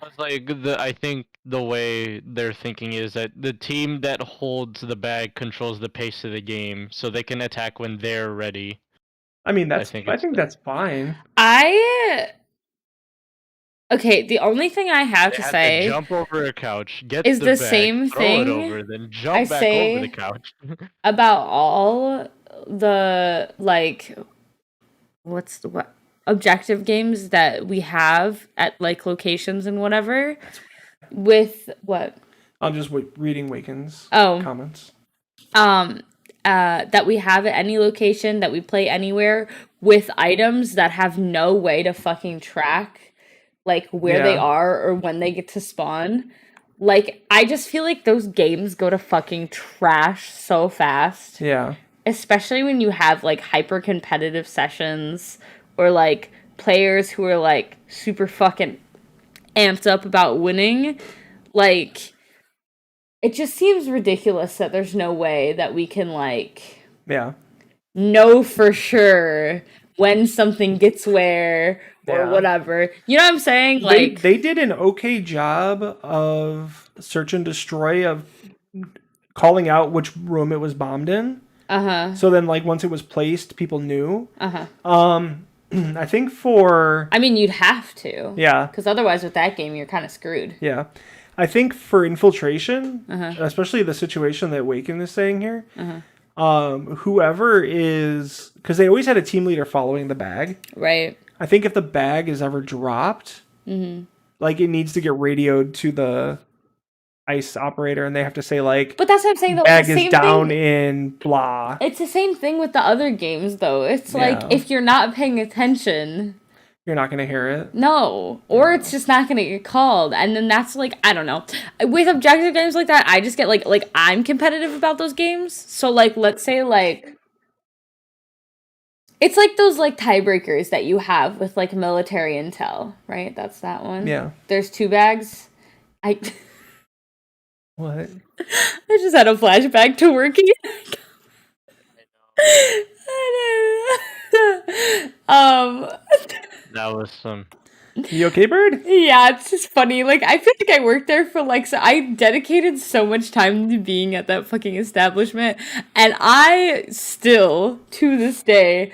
D: It's like I think the way they're thinking is that the team that holds the bag controls the pace of the game, so they can attack when they're ready.
B: I mean, I
D: think
B: think that's fine.
C: Okay, the only thing I have
D: They
C: to
D: have
C: say
D: jump over a couch, get
C: is
D: the
C: the
D: bag,
C: same
D: throw it
C: thing
D: over, then jump
C: I
D: back
C: say-
D: over the couch.
C: about all the like what objective games that we have at like locations and whatever with what
B: I'm just reading Waken's
C: Oh.
B: comments.
C: that we have at any location that we play anywhere with items that have no way to fucking track like where they
B: Yeah.
C: are or when they get to spawn. Like I just feel like those games go to fucking trash so fast.
B: Yeah.
C: Especially when you have like hyper competitive sessions or like players who are like super fucking amped up about winning. Like it just seems ridiculous that there's no way that we can like
B: Yeah.
C: know for sure when something gets where or
B: Yeah.
C: whatever. You know what I'm saying? Like
B: They did an okay job of search and destroy of calling out which room it was bombed in.
C: uh-huh.
B: So then like once it was placed, people knew.
C: Uh-huh.
B: I think for
C: I mean, you'd have to.
B: yeah.
C: Because otherwise with that game you're kind of screwed.
B: Yeah. I think for infiltration,
C: Uh-huh.
B: especially the situation that Waken is saying here,
C: Uh-huh.
B: whoever is, because they always had a team leader following the bag.
C: Right.
B: I think if the bag is ever dropped, like it needs to get radioed to the ICE operator, and they have to say like,
C: But that's what I'm saying though.
B: bag
C: It's the
B: is
C: same
B: down
C: thing.
B: in blah.
C: It's the same thing with the other games though. It's like
B: Yeah.
C: if you're not paying attention,
B: You're not gonna hear it.
C: no. Or it's just not gonna get called. And then that's like I don't know. With objective games like that, I just get like I'm competitive about those games. So like let's say like it's like those like tiebreakers that you have with like military intel, right? That's that one.
B: Yeah.
C: There's 2 bags. I
B: What?
C: I just had a flashback to working. um,
D: That was some.
B: You okay, Bird?
C: yeah, it's just funny. Like, I feel like I worked there for like, so I dedicated so much time to being at that fucking establishment, and I still, to this day,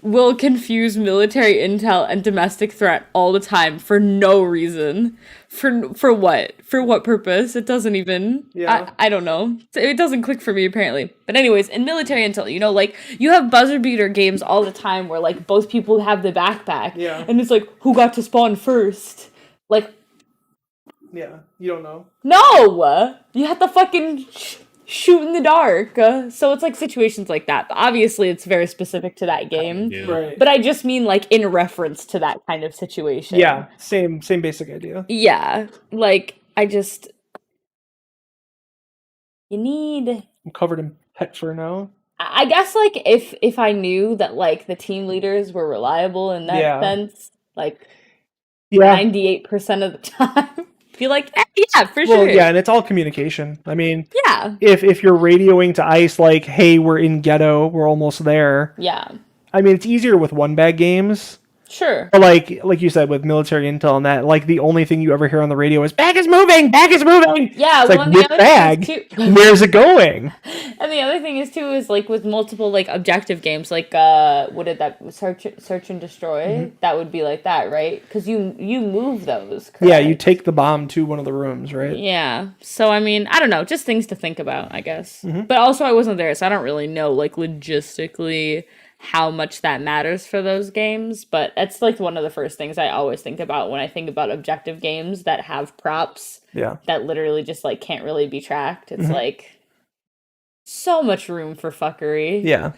C: will confuse military intel and domestic threat all the time for no reason. For what? For what purpose? It doesn't even.
B: Yeah.
C: I don't know. It doesn't click for me apparently. But anyways, in military intel, you know, like you have buzzer beater games all the time where like both people have the backpack.
B: Yeah.
C: And it's like who got to spawn first? Like
B: Yeah. You don't know.
C: no, you have to fucking shoot in the dark. So it's like situations like that. But obviously, it's very specific to that game.
D: Yeah.
B: Right.
C: But I just mean like in reference to that kind of situation.
B: Yeah. Same basic idea.
C: Yeah. Like I just you need
B: I'm covered in pet fur now.
C: I guess like if I knew that like the team leaders were reliable in that
B: Yeah.
C: sense, like
B: Yeah.
C: 98% of the time, be like, yeah, for
B: Well,
C: sure.
B: yeah, and it's all communication. I mean,
C: Yeah.
B: if you're radioing to ICE like, hey, we're in ghetto, we're almost there.
C: Yeah.
B: I mean, it's easier with one bag games.
C: Sure.
B: But like you said, with military intel and that, like the only thing you ever hear on the radio is bag is moving, bag is moving.
C: Yeah,
B: It's
C: well,
B: like
C: and the
B: which
C: other
B: bag?
C: thing is too,
B: Where's it going?
C: and the other thing is too is like with multiple like objective games, like what did that search and destroy? That would be like that, right? Because you move those. Correct?
B: Yeah, you take the bomb to one of the rooms, right?
C: Yeah. So I mean, I don't know, just things to think about, I guess.
B: Mm-hmm.
C: But also, I wasn't there, so I don't really know like logistically how much that matters for those games. But that's like one of the first things I always think about when I think about objective games that have props
B: Yeah.
C: that literally just like can't really be tracked. It's
B: Mhm.
C: like so much room for fuckery.
B: Yeah.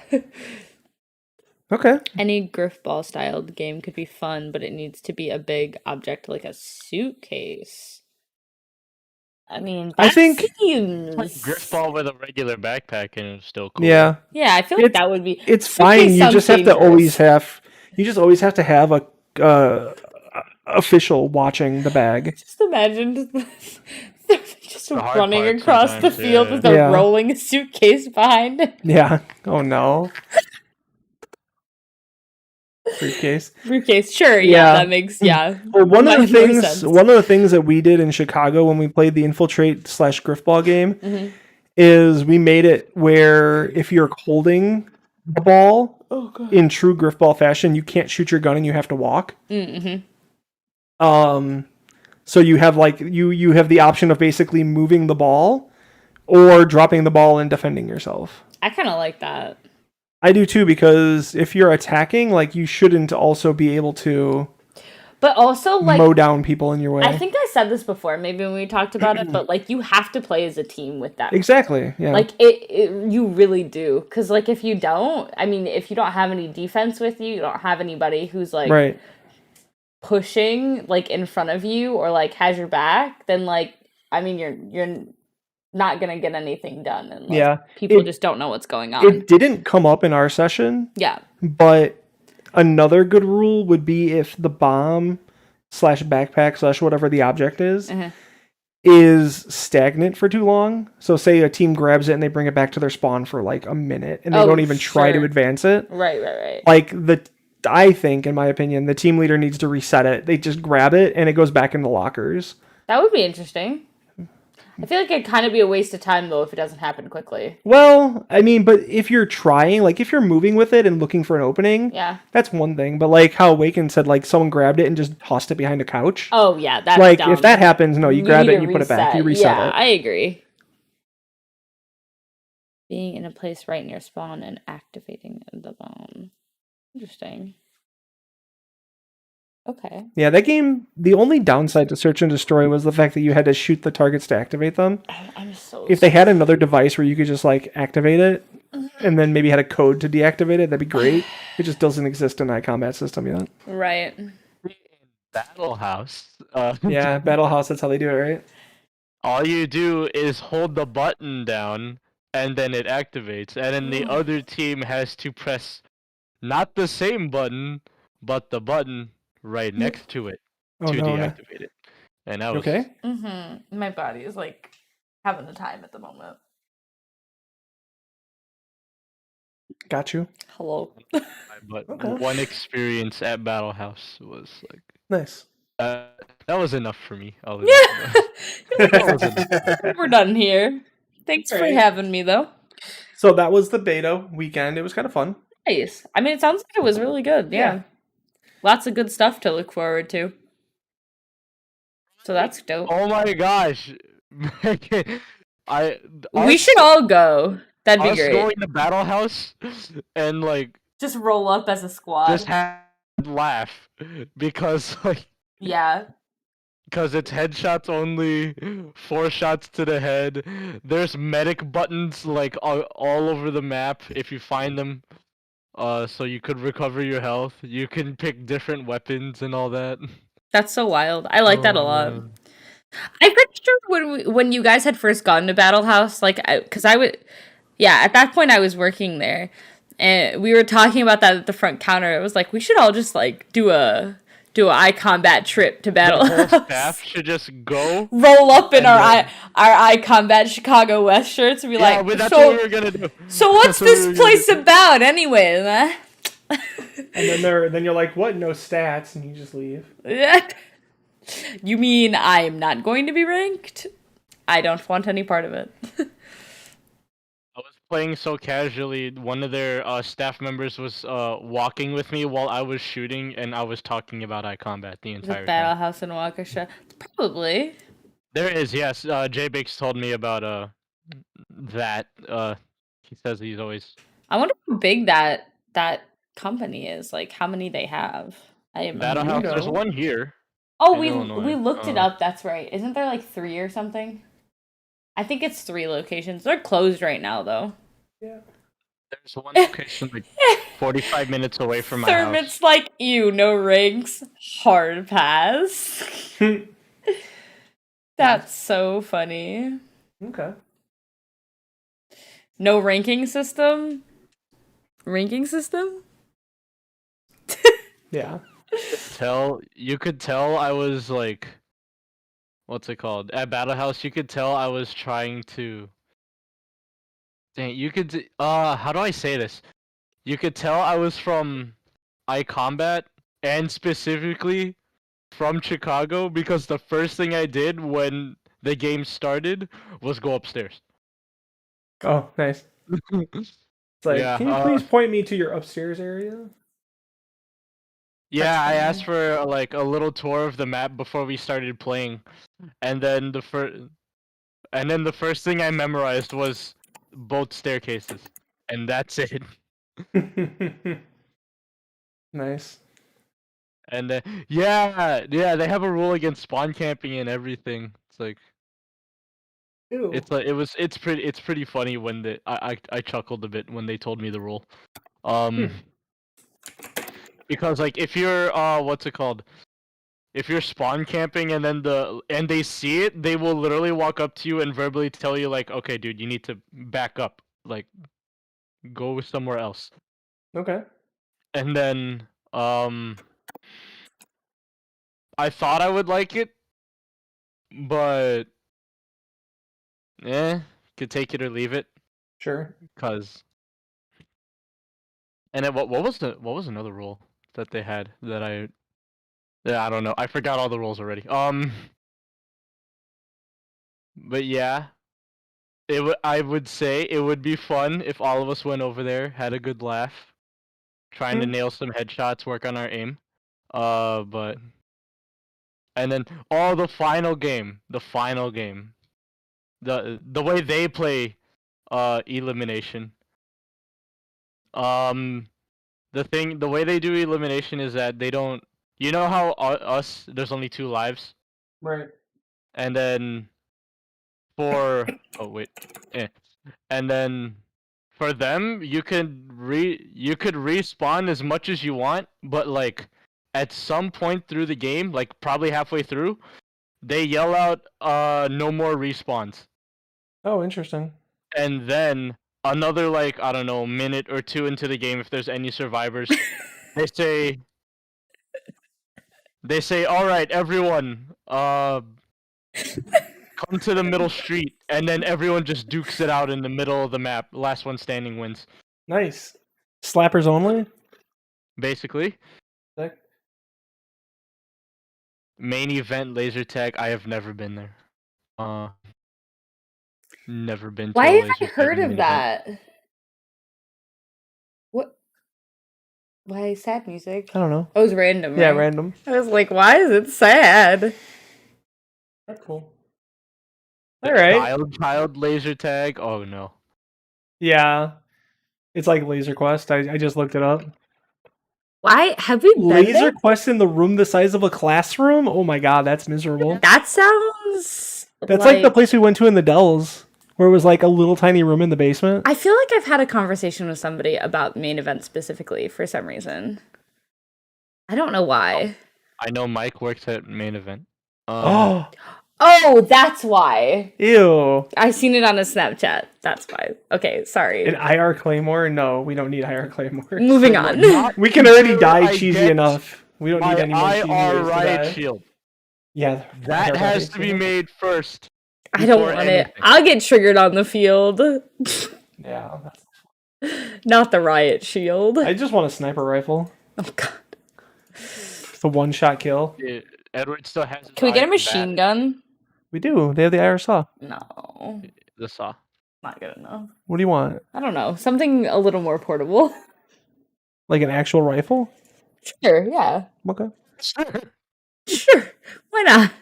B: Okay.
C: Any Griffball styled game could be fun, but it needs to be a big object like a suitcase. I mean,
B: I
C: that
B: think-
C: seems...
D: Griffball with a regular backpack and it's still cool.
B: Yeah.
C: Yeah, I feel like
B: It's-
C: that would be...
B: It's
C: Suitcase
B: fine. You
C: sounds
B: just have to
C: dangerous.
B: always have to have a official watching the bag.
C: Just imagine just
D: The hard
C: running
D: part
C: across the
D: sometimes,
C: field
D: yeah.
C: with a
B: Yeah.
C: rolling suitcase behind it.
B: Yeah. Oh no. Briefcase.
C: Briefcase, sure,
B: Yeah.
C: that makes, yeah.
B: Well, one of
C: Makes
B: the
C: more
B: things
C: sense.
B: that we did in Chicago when we played the Infiltrate / Griffball game
C: Mhm.
B: is we made it where if you're holding the ball
C: Oh, God.
B: in true Griffball fashion, you can't shoot your gun and you have to walk.
C: Mm-hmm.
B: So you have like you have the option of basically moving the ball or dropping the ball and defending yourself.
C: I kind of like that.
B: I do too, because if you're attacking, like you shouldn't also be able to
C: But also, like,
B: mow down people in your way.
C: I think I said this before, maybe when we talked about it, but like you have to play as a team with that.
B: Exactly. Yeah.
C: Like you really do, because like if you don't, I mean, if you don't have any defense with you, you don't have anybody who's like
B: right.
C: pushing like in front of you or like has your back, then like I mean you're not gonna get anything done, and like,
B: Yeah.
C: people
B: It-
C: just don't know what's going on.
B: It didn't come up in our session,
C: Yeah,
B: but another good rule would be if the bomb / backpack / whatever the object
C: Mhm.
B: is stagnant for too long. So say a team grabs it and they bring it back to their spawn for like a minute and they
C: Oh,
B: don't even try to
C: sure.
B: advance it.
C: right.
B: Like I think, in my opinion, the team leader needs to reset it. They just grab it and it goes back in the lockers.
C: That would be interesting. I feel like it'd kind of be a waste of time though if it doesn't happen quickly.
B: Well, I mean, but if you're trying, like if you're moving with it and looking for an opening,
C: Yeah.
B: that's one thing. But like how Awaken said, like someone grabbed it and just tossed it behind a couch.
C: Oh yeah, that's
B: like
C: dumb.
B: if that happens, no, you grab
C: need
B: it and
C: to
B: you put it back. You
C: reset.
B: reset
C: Yeah,
B: it.
C: I agree. Being in a place right near spawn and activating the bomb. Interesting. Okay.
B: Yeah, that game. The only downside to Search and Destroy was the fact that you had to shoot the targets to activate them.
C: I'm so.
B: If they had another device where you could just like activate it, and then maybe had a code to deactivate it, that'd be great. It just doesn't exist in that combat system yet.
C: Right.
D: Battle House.
B: Yeah, Battle House. That's how they do it, right?
D: All you do is hold the button down, and then it activates. And then the other team has to press not the same button, but the button right next to it
B: Oh
D: to
B: no.
D: deactivate it. And that was
B: Okay.
C: Mm-hmm. My body is like having the time at the moment.
B: Got you.
C: Hello.
D: But
B: Okay.
D: one experience at Battle House was like
B: Nice.
D: that was enough for me. I'll
C: We're done here. Thanks for
B: Alright.
C: having me, though.
B: So that was the beta weekend. It was kind of fun.
C: Nice. I mean, it sounds like it was really good. Yeah. Lots of good stuff to look forward to. So that's dope.
D: Oh my gosh.
C: We should all go. That'd be
D: us
C: great.
D: going to Battle House and like
C: Just roll up as a squad.
D: just laugh because like
C: Yeah.
D: because it's headshots only, 4 shots to the head. There's medic buttons like all over the map if you find them. So you could recover your health. You can pick different weapons and all that.
C: That's so wild. I like that a
D: Oh,
C: lot.
D: man.
C: I'm pretty sure when you guys had first gone to Battle House, like, because I would, yeah, at that point I was working there, and we were talking about that at the front counter. It was like we should all just like do a iCombat trip to Battle
D: The whole
C: House.
D: staff should just go.
C: Roll up in
D: And
C: our iCombat Chicago West shirts and be
D: Yeah,
C: like,
D: that's
C: so
D: what we were gonna do.
C: so what's
D: That's what we
C: this
D: were gonna
C: place
D: do.
C: about anyway? Huh?
B: And then you're like, what? No stats, and you just leave.
C: You mean I am not going to be ranked? I don't want any part of it.
D: I was playing so casually. One of their staff members was walking with me while I was shooting, and I was talking about iCombat the
C: The
D: entire
C: Battle
D: time.
C: House in Waukesha? Probably.
D: There is, yes. J Bakes told me about that. He says he's always.
C: I wonder how big that company is. Like how many they have. I am.
D: Battle
B: you
D: House. There's
B: know.
D: one here.
C: Oh,
D: in
C: we
D: Illinois.
C: looked it up. That's right. Isn't there like 3 or something? I think it's 3 locations. They're closed right now though.
B: Yeah.
D: There's one location like 45 minutes away from my
C: Thermit's
D: house.
C: like, ew, no ranks. Hard pass. That's so funny.
B: Okay.
C: No ranking system? Ranking system?
B: Yeah.
D: You could tell I was like, what's it called? At Battle House, you could tell I was trying to. Dang, how do I say this? You could tell I was from iCombat and specifically from Chicago because the first thing I did when the game started was go upstairs.
B: Oh, nice. It's like,
D: Yeah,
B: can you please point me to your upstairs area?
D: Yeah, I
B: fine.
D: asked for like a little tour of the map before we started playing, and then the first thing I memorized was both staircases, and that's it.
B: Nice.
D: And yeah, they have a rule against spawn camping and everything. It's like
B: Ew.
D: it's pretty funny when I chuckled a bit when they told me the rule. Because like if you're what's it called? If you're spawn camping and they see it, they will literally walk up to you and verbally tell you like, okay, dude, you need to back up, like, go somewhere else.
B: Okay.
D: And then I thought I would like it, but could take it or leave it,
B: Sure.
D: cause. And then what was another rule that they had that I don't know. I forgot all the rules already. But yeah, I would say it would be fun if all of us went over there, had a good laugh, trying to nail some headshots, work on our aim. But and then the final game, the way they play elimination. The way they do elimination is that they don't. You know how us there's only 2 lives,
B: Right.
D: and then for and then for them you could respawn as much as you want, but like at some point through the game, like probably halfway through, they yell out no more respawns.
B: Oh, interesting.
D: And then another like I don't know minute or 2 into the game, if there's any survivors, they say all right everyone, come to the middle street, and then everyone just dukes it out in the middle of the map. Last one standing wins,
B: Nice. Slappers only?
D: basically.
B: Sick.
D: Main event laser tag. I have never been there. Never been.
C: Why
D: to a
C: have I
D: laser tag
C: heard
D: main
C: of
D: event.
C: that? What? Why sad music?
B: I don't know.
C: It was random,
B: Yeah,
C: right?
B: random.
C: I was like, why is it sad?
B: That's cool. All right.
D: Child laser tag. Oh no.
B: Yeah. It's like Laser Quest. I just looked it up.
C: Why have we been
B: Laser
C: there?
B: Quest in the room the size of a classroom? Oh my god, that's miserable.
C: That sounds.
B: That's like the place we went to in the Dells, where it was like a little tiny room in the basement.
C: I feel like I've had a conversation with somebody about main event specifically for some reason. I don't know why.
D: I know Mike works at main event.
B: Oh,
C: Oh, that's why.
B: ew.
C: I seen it on a Snapchat. That's why. Okay, sorry.
B: An IR Claymore? No, we don't need IR Claymore.
C: Moving on.
B: We can already die
D: I
B: cheesy
D: get
B: enough. We don't
D: My
B: need any more cheesy ways
D: IR
B: to
D: riot
B: die.
D: shield.
B: Yeah,
D: That
B: IR
D: has
B: riot
D: to be
B: shield.
D: made first.
C: I don't
D: before
C: want it.
D: anything.
C: I'll get triggered on the field.
B: Yeah,
C: Not the riot shield.
B: I just want a sniper rifle.
C: Oh god.
B: It's a one-shot kill.
D: Edward still has. His
C: Can we get a
D: iron
C: machine
D: bat.
C: gun?
B: We do. They have the IR saw.
C: No.
D: The saw.
C: Not good enough.
B: What do you want?
C: I don't know. Something a little more portable.
B: Like an actual rifle?
C: Sure, yeah.
B: Okay.
C: Sure. Why not?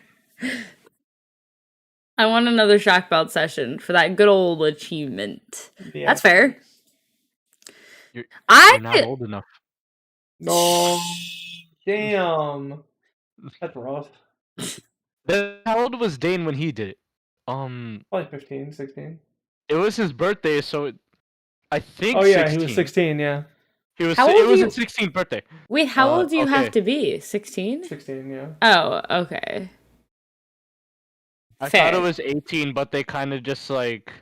C: I want another shock belt session for that good old achievement.
B: Yeah.
C: That's fair.
D: You're
C: I
D: not old enough.
B: No. Damn. That's rough.
D: How old was Dane when he did it?
B: Probably 15, 16.
D: It was his birthday, so I think.
B: Oh yeah,
D: 16.
B: he was 16. Yeah,
D: He was.
C: How
D: It
C: old
D: was
C: you-
D: his 16th birthday.
C: Wait, how old do you have
D: okay.
C: to be? 16?
B: 16. Yeah.
C: Oh, okay.
D: I
C: Fair.
D: thought it was 18, but they kind of just like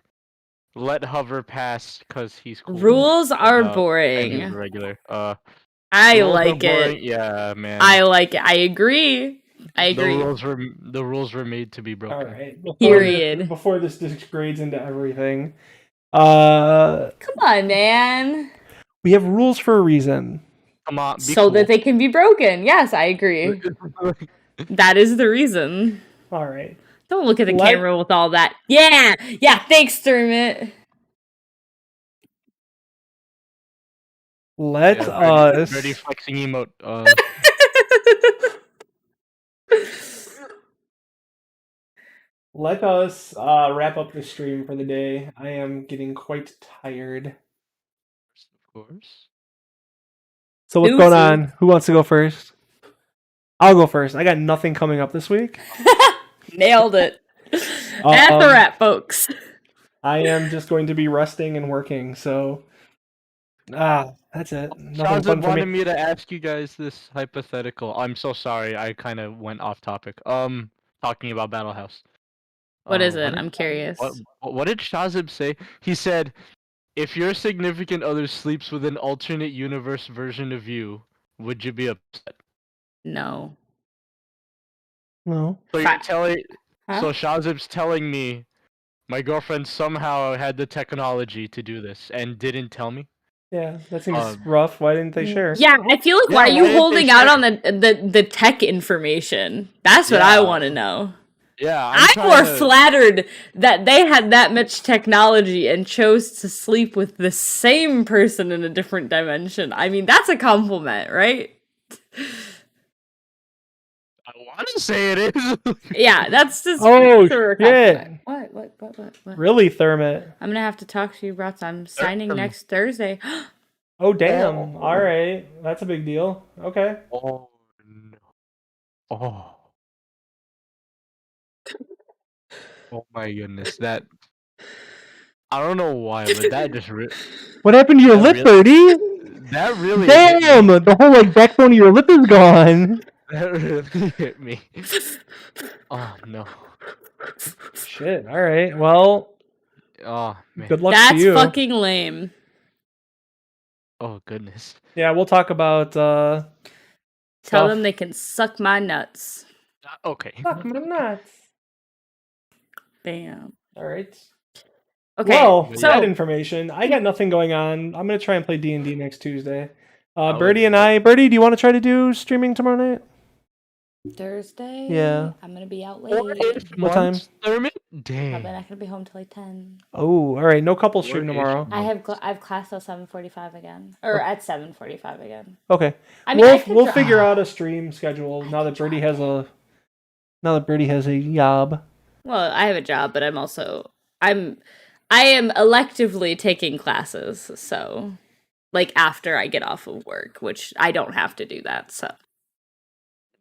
D: let Hover pass because he's cool.
C: Rules are
D: and he was
C: boring.
D: regular.
C: I
D: rules are
C: like it.
D: boring. Yeah, man.
C: I like it. I agree. I agree.
D: The rules were made to be broken.
B: All right.
C: Period.
B: Before this degrades into everything, uh,
C: Come on, man.
B: we have rules for a reason.
D: Come on. Be
C: So that
D: cool.
C: they can be broken. Yes, I agree. That is the reason.
B: All right.
C: Don't look at the
B: Let-
C: camera with all that. Yeah, yeah. Thanks, Dermot.
B: Let
D: Yeah,
B: us.
D: Birdie flexing emote.
B: Let us wrap up the stream for the day. I am getting quite tired.
D: Of course.
B: So what's
C: Who's
B: going
C: who?
B: on? Who wants to go first? I'll go first. I got nothing coming up this week.
C: Nailed it. At the wrap, folks.
B: I am just going to be resting and working. So, that's it. Nothing fun
D: Shazib
B: for
D: wanted
B: me.
D: me to ask you guys this hypothetical. I'm so sorry. I kind of went off topic. Talking about Battle House.
C: What is it?
D: did-
C: I'm curious.
D: What did Shazib say? He said, if your significant other sleeps with an alternate universe version of you, would you be upset?
C: No.
B: No.
D: So you're
C: Fa-
D: telling,
C: Huh?
D: so Shazib's telling me, my girlfriend somehow had the technology to do this and didn't tell me.
B: Yeah, that seems
D: Um,
B: rough. Why didn't they share?
C: Yeah, I feel like
D: Yeah,
C: why are
D: why
C: you
D: didn't they
C: holding out
D: share-
C: on the tech information? That's what I
D: Yeah.
C: want to know.
D: Yeah,
C: I'm more flattered that they had that much technology and chose to sleep with the same person in a different dimension. I mean, that's a compliment, right?
D: I want to say it is.
C: Yeah, that's just
B: Oh,
C: a compliment.
B: shit.
C: What?
B: Really, Thermit?
C: I'm gonna have to talk to you about that. I'm signing next Thursday.
B: Oh, damn. All right. That's a big deal. Okay.
D: Oh no. Oh. Oh my goodness, that I don't know why, but that just
B: What happened to your
D: That
B: lip,
D: really-
B: Birdie?
D: that really hit me.
B: Damn! The whole like backbone of your lip is gone.
D: That really hit me. Oh no.
B: Shit. All right. Well,
D: Oh man.
B: good luck to
C: That's
B: you.
C: fucking lame.
D: Oh goodness.
B: Yeah, we'll talk about.
C: Tell
B: Stuff.
C: them they can suck my nuts.
D: Okay.
B: Fuck my nuts.
C: Bam.
B: All right.
C: Okay.
B: Well,
C: so
B: that information. I got nothing going on. I'm gonna try and play D&D next Tuesday.
D: would
B: Birdie and
D: love-
B: Birdie, do you want to try to do streaming tomorrow night?
C: Thursday.
B: Yeah.
C: I'm gonna be out
D: Or
C: late.
D: if
B: What time?
D: Months, Thurman?
C: Probably
D: Dang.
C: not gonna be home till like 10.
B: Oh, all right. No couple stream
D: Or
B: tomorrow.
C: I have class till 7:45 again, or at 7:45 again.
B: Okay.
C: I mean, I could
B: we'll
C: dri-
B: figure out a stream schedule now that Birdie has a job.
C: Well, I have a job, but I am electively taking classes, so like after I get off of work, which I don't have to do that. So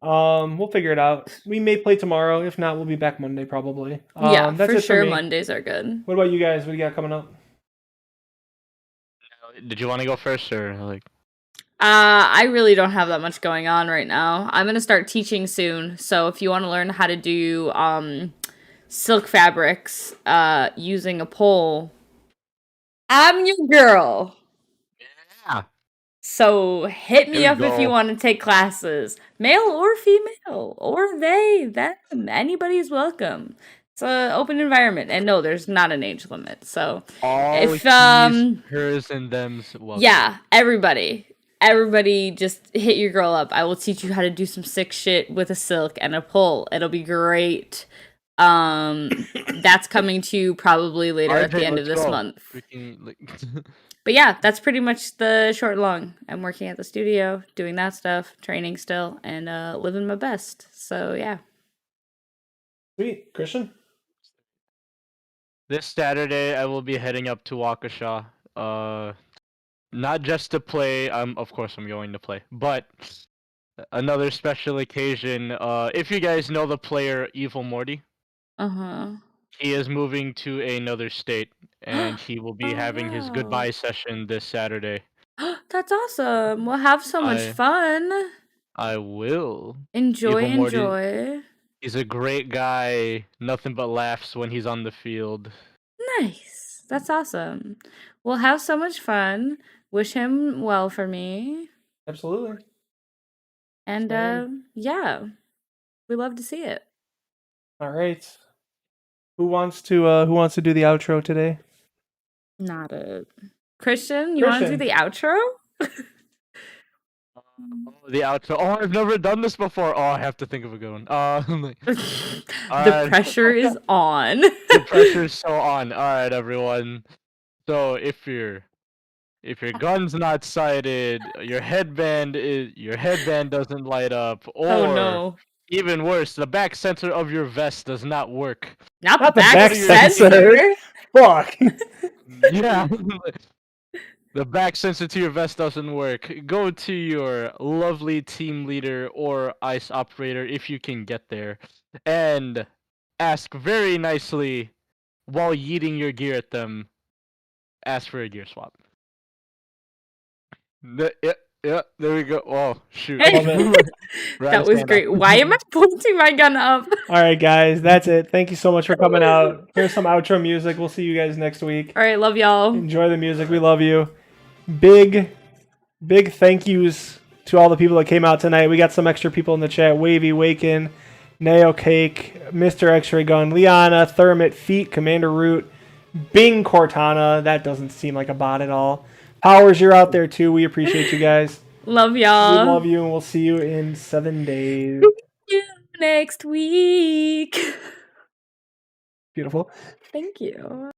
B: We'll figure it out. We may play tomorrow. If not, we'll be back Monday probably.
C: yeah,
B: That's
C: for
B: it
C: sure.
B: me.
C: Mondays are good.
B: What about you guys? What do you got coming up?
D: Did you want to go first or like?
C: I really don't have that much going on right now. I'm gonna start teaching soon, so if you want to learn how to do silk fabrics using a pole, I'm your girl.
D: Yeah.
C: So hit me
D: Here
C: up
D: we
C: if you
D: go.
C: want to take classes, male or female, or they, them, anybody's welcome. It's an open environment, and no, there's not an age limit. So
D: All
C: If,
D: he's, hers, and them's welcome.
C: yeah, everybody just hit your girl up. I will teach you how to do some sick shit with a silk and a pull. It'll be great. That's coming to you probably later at
D: RJ,
C: the end of
D: let's
C: this
D: go.
C: month.
D: Freaking, like,
C: But yeah, that's pretty much the short and long. I'm working at the studio, doing that stuff, training still, and living my best. So yeah.
B: Sweet. Christian?
D: this Saturday, I will be heading up to Waukesha. Not just to play. Of course, I'm going to play, but another special occasion. If you guys know the player Evil Morty,
C: Uh-huh.
D: he is moving to another state, and he will be
C: Oh,
D: having his
C: wow.
D: goodbye session this Saturday.
C: That's awesome. We'll have so much
D: I-
C: fun.
D: I will.
C: Enjoy,
D: Evil Morty.
C: enjoy.
D: He's a great guy. Nothing but laughs when he's on the field.
C: Nice. That's awesome. We'll have so much fun. Wish him well for me.
B: Absolutely.
C: And
B: Same.
C: yeah. We love to see it.
B: All right. Who wants to do the outro today?
C: Not it. Christian, you want to do the outro?
D: The outro. Oh, I've never done this before. Oh, I have to think of a good one.
C: The
D: Alright.
C: pressure is on.
D: The pressure's so on. All right, everyone. So if your gun's not sighted, your headband doesn't light up, or
C: Oh no.
D: even worse, the back sensor of your vest does not work.
C: Not
B: Not
C: the
B: the
C: back
B: back
C: sensor.
B: sensor. Fuck.
D: Yeah. The back sensor to your vest doesn't work. Go to your lovely team leader or ICE operator if you can get there, and ask very nicely while yeeting your gear at them. Ask for a gear swap. Yeah, there we go. Oh, shoot.
C: Hey.
D: Right,
C: That was
D: stand
C: great.
D: up.
C: Why am I pointing my gun up?
B: All right, guys. That's it. Thank you so much for coming out. Here's some outro music. We'll see you guys next week.
C: All right, love y'all.
B: Enjoy the music. We love you. Big thank yous to all the people that came out tonight. We got some extra people in the chat. Wavy, Waken, Nail Cake, Mr. X-Ray Gun, Liana, Thermit, Feet, Commander Root, Bing Cortana. That doesn't seem like a bot at all. Powers, you're out there too. We appreciate you guys.
C: Love
B: We
C: y'all.
B: love you, and we'll see you in 7 days.
C: See you next week.
B: Beautiful.
C: Thank you.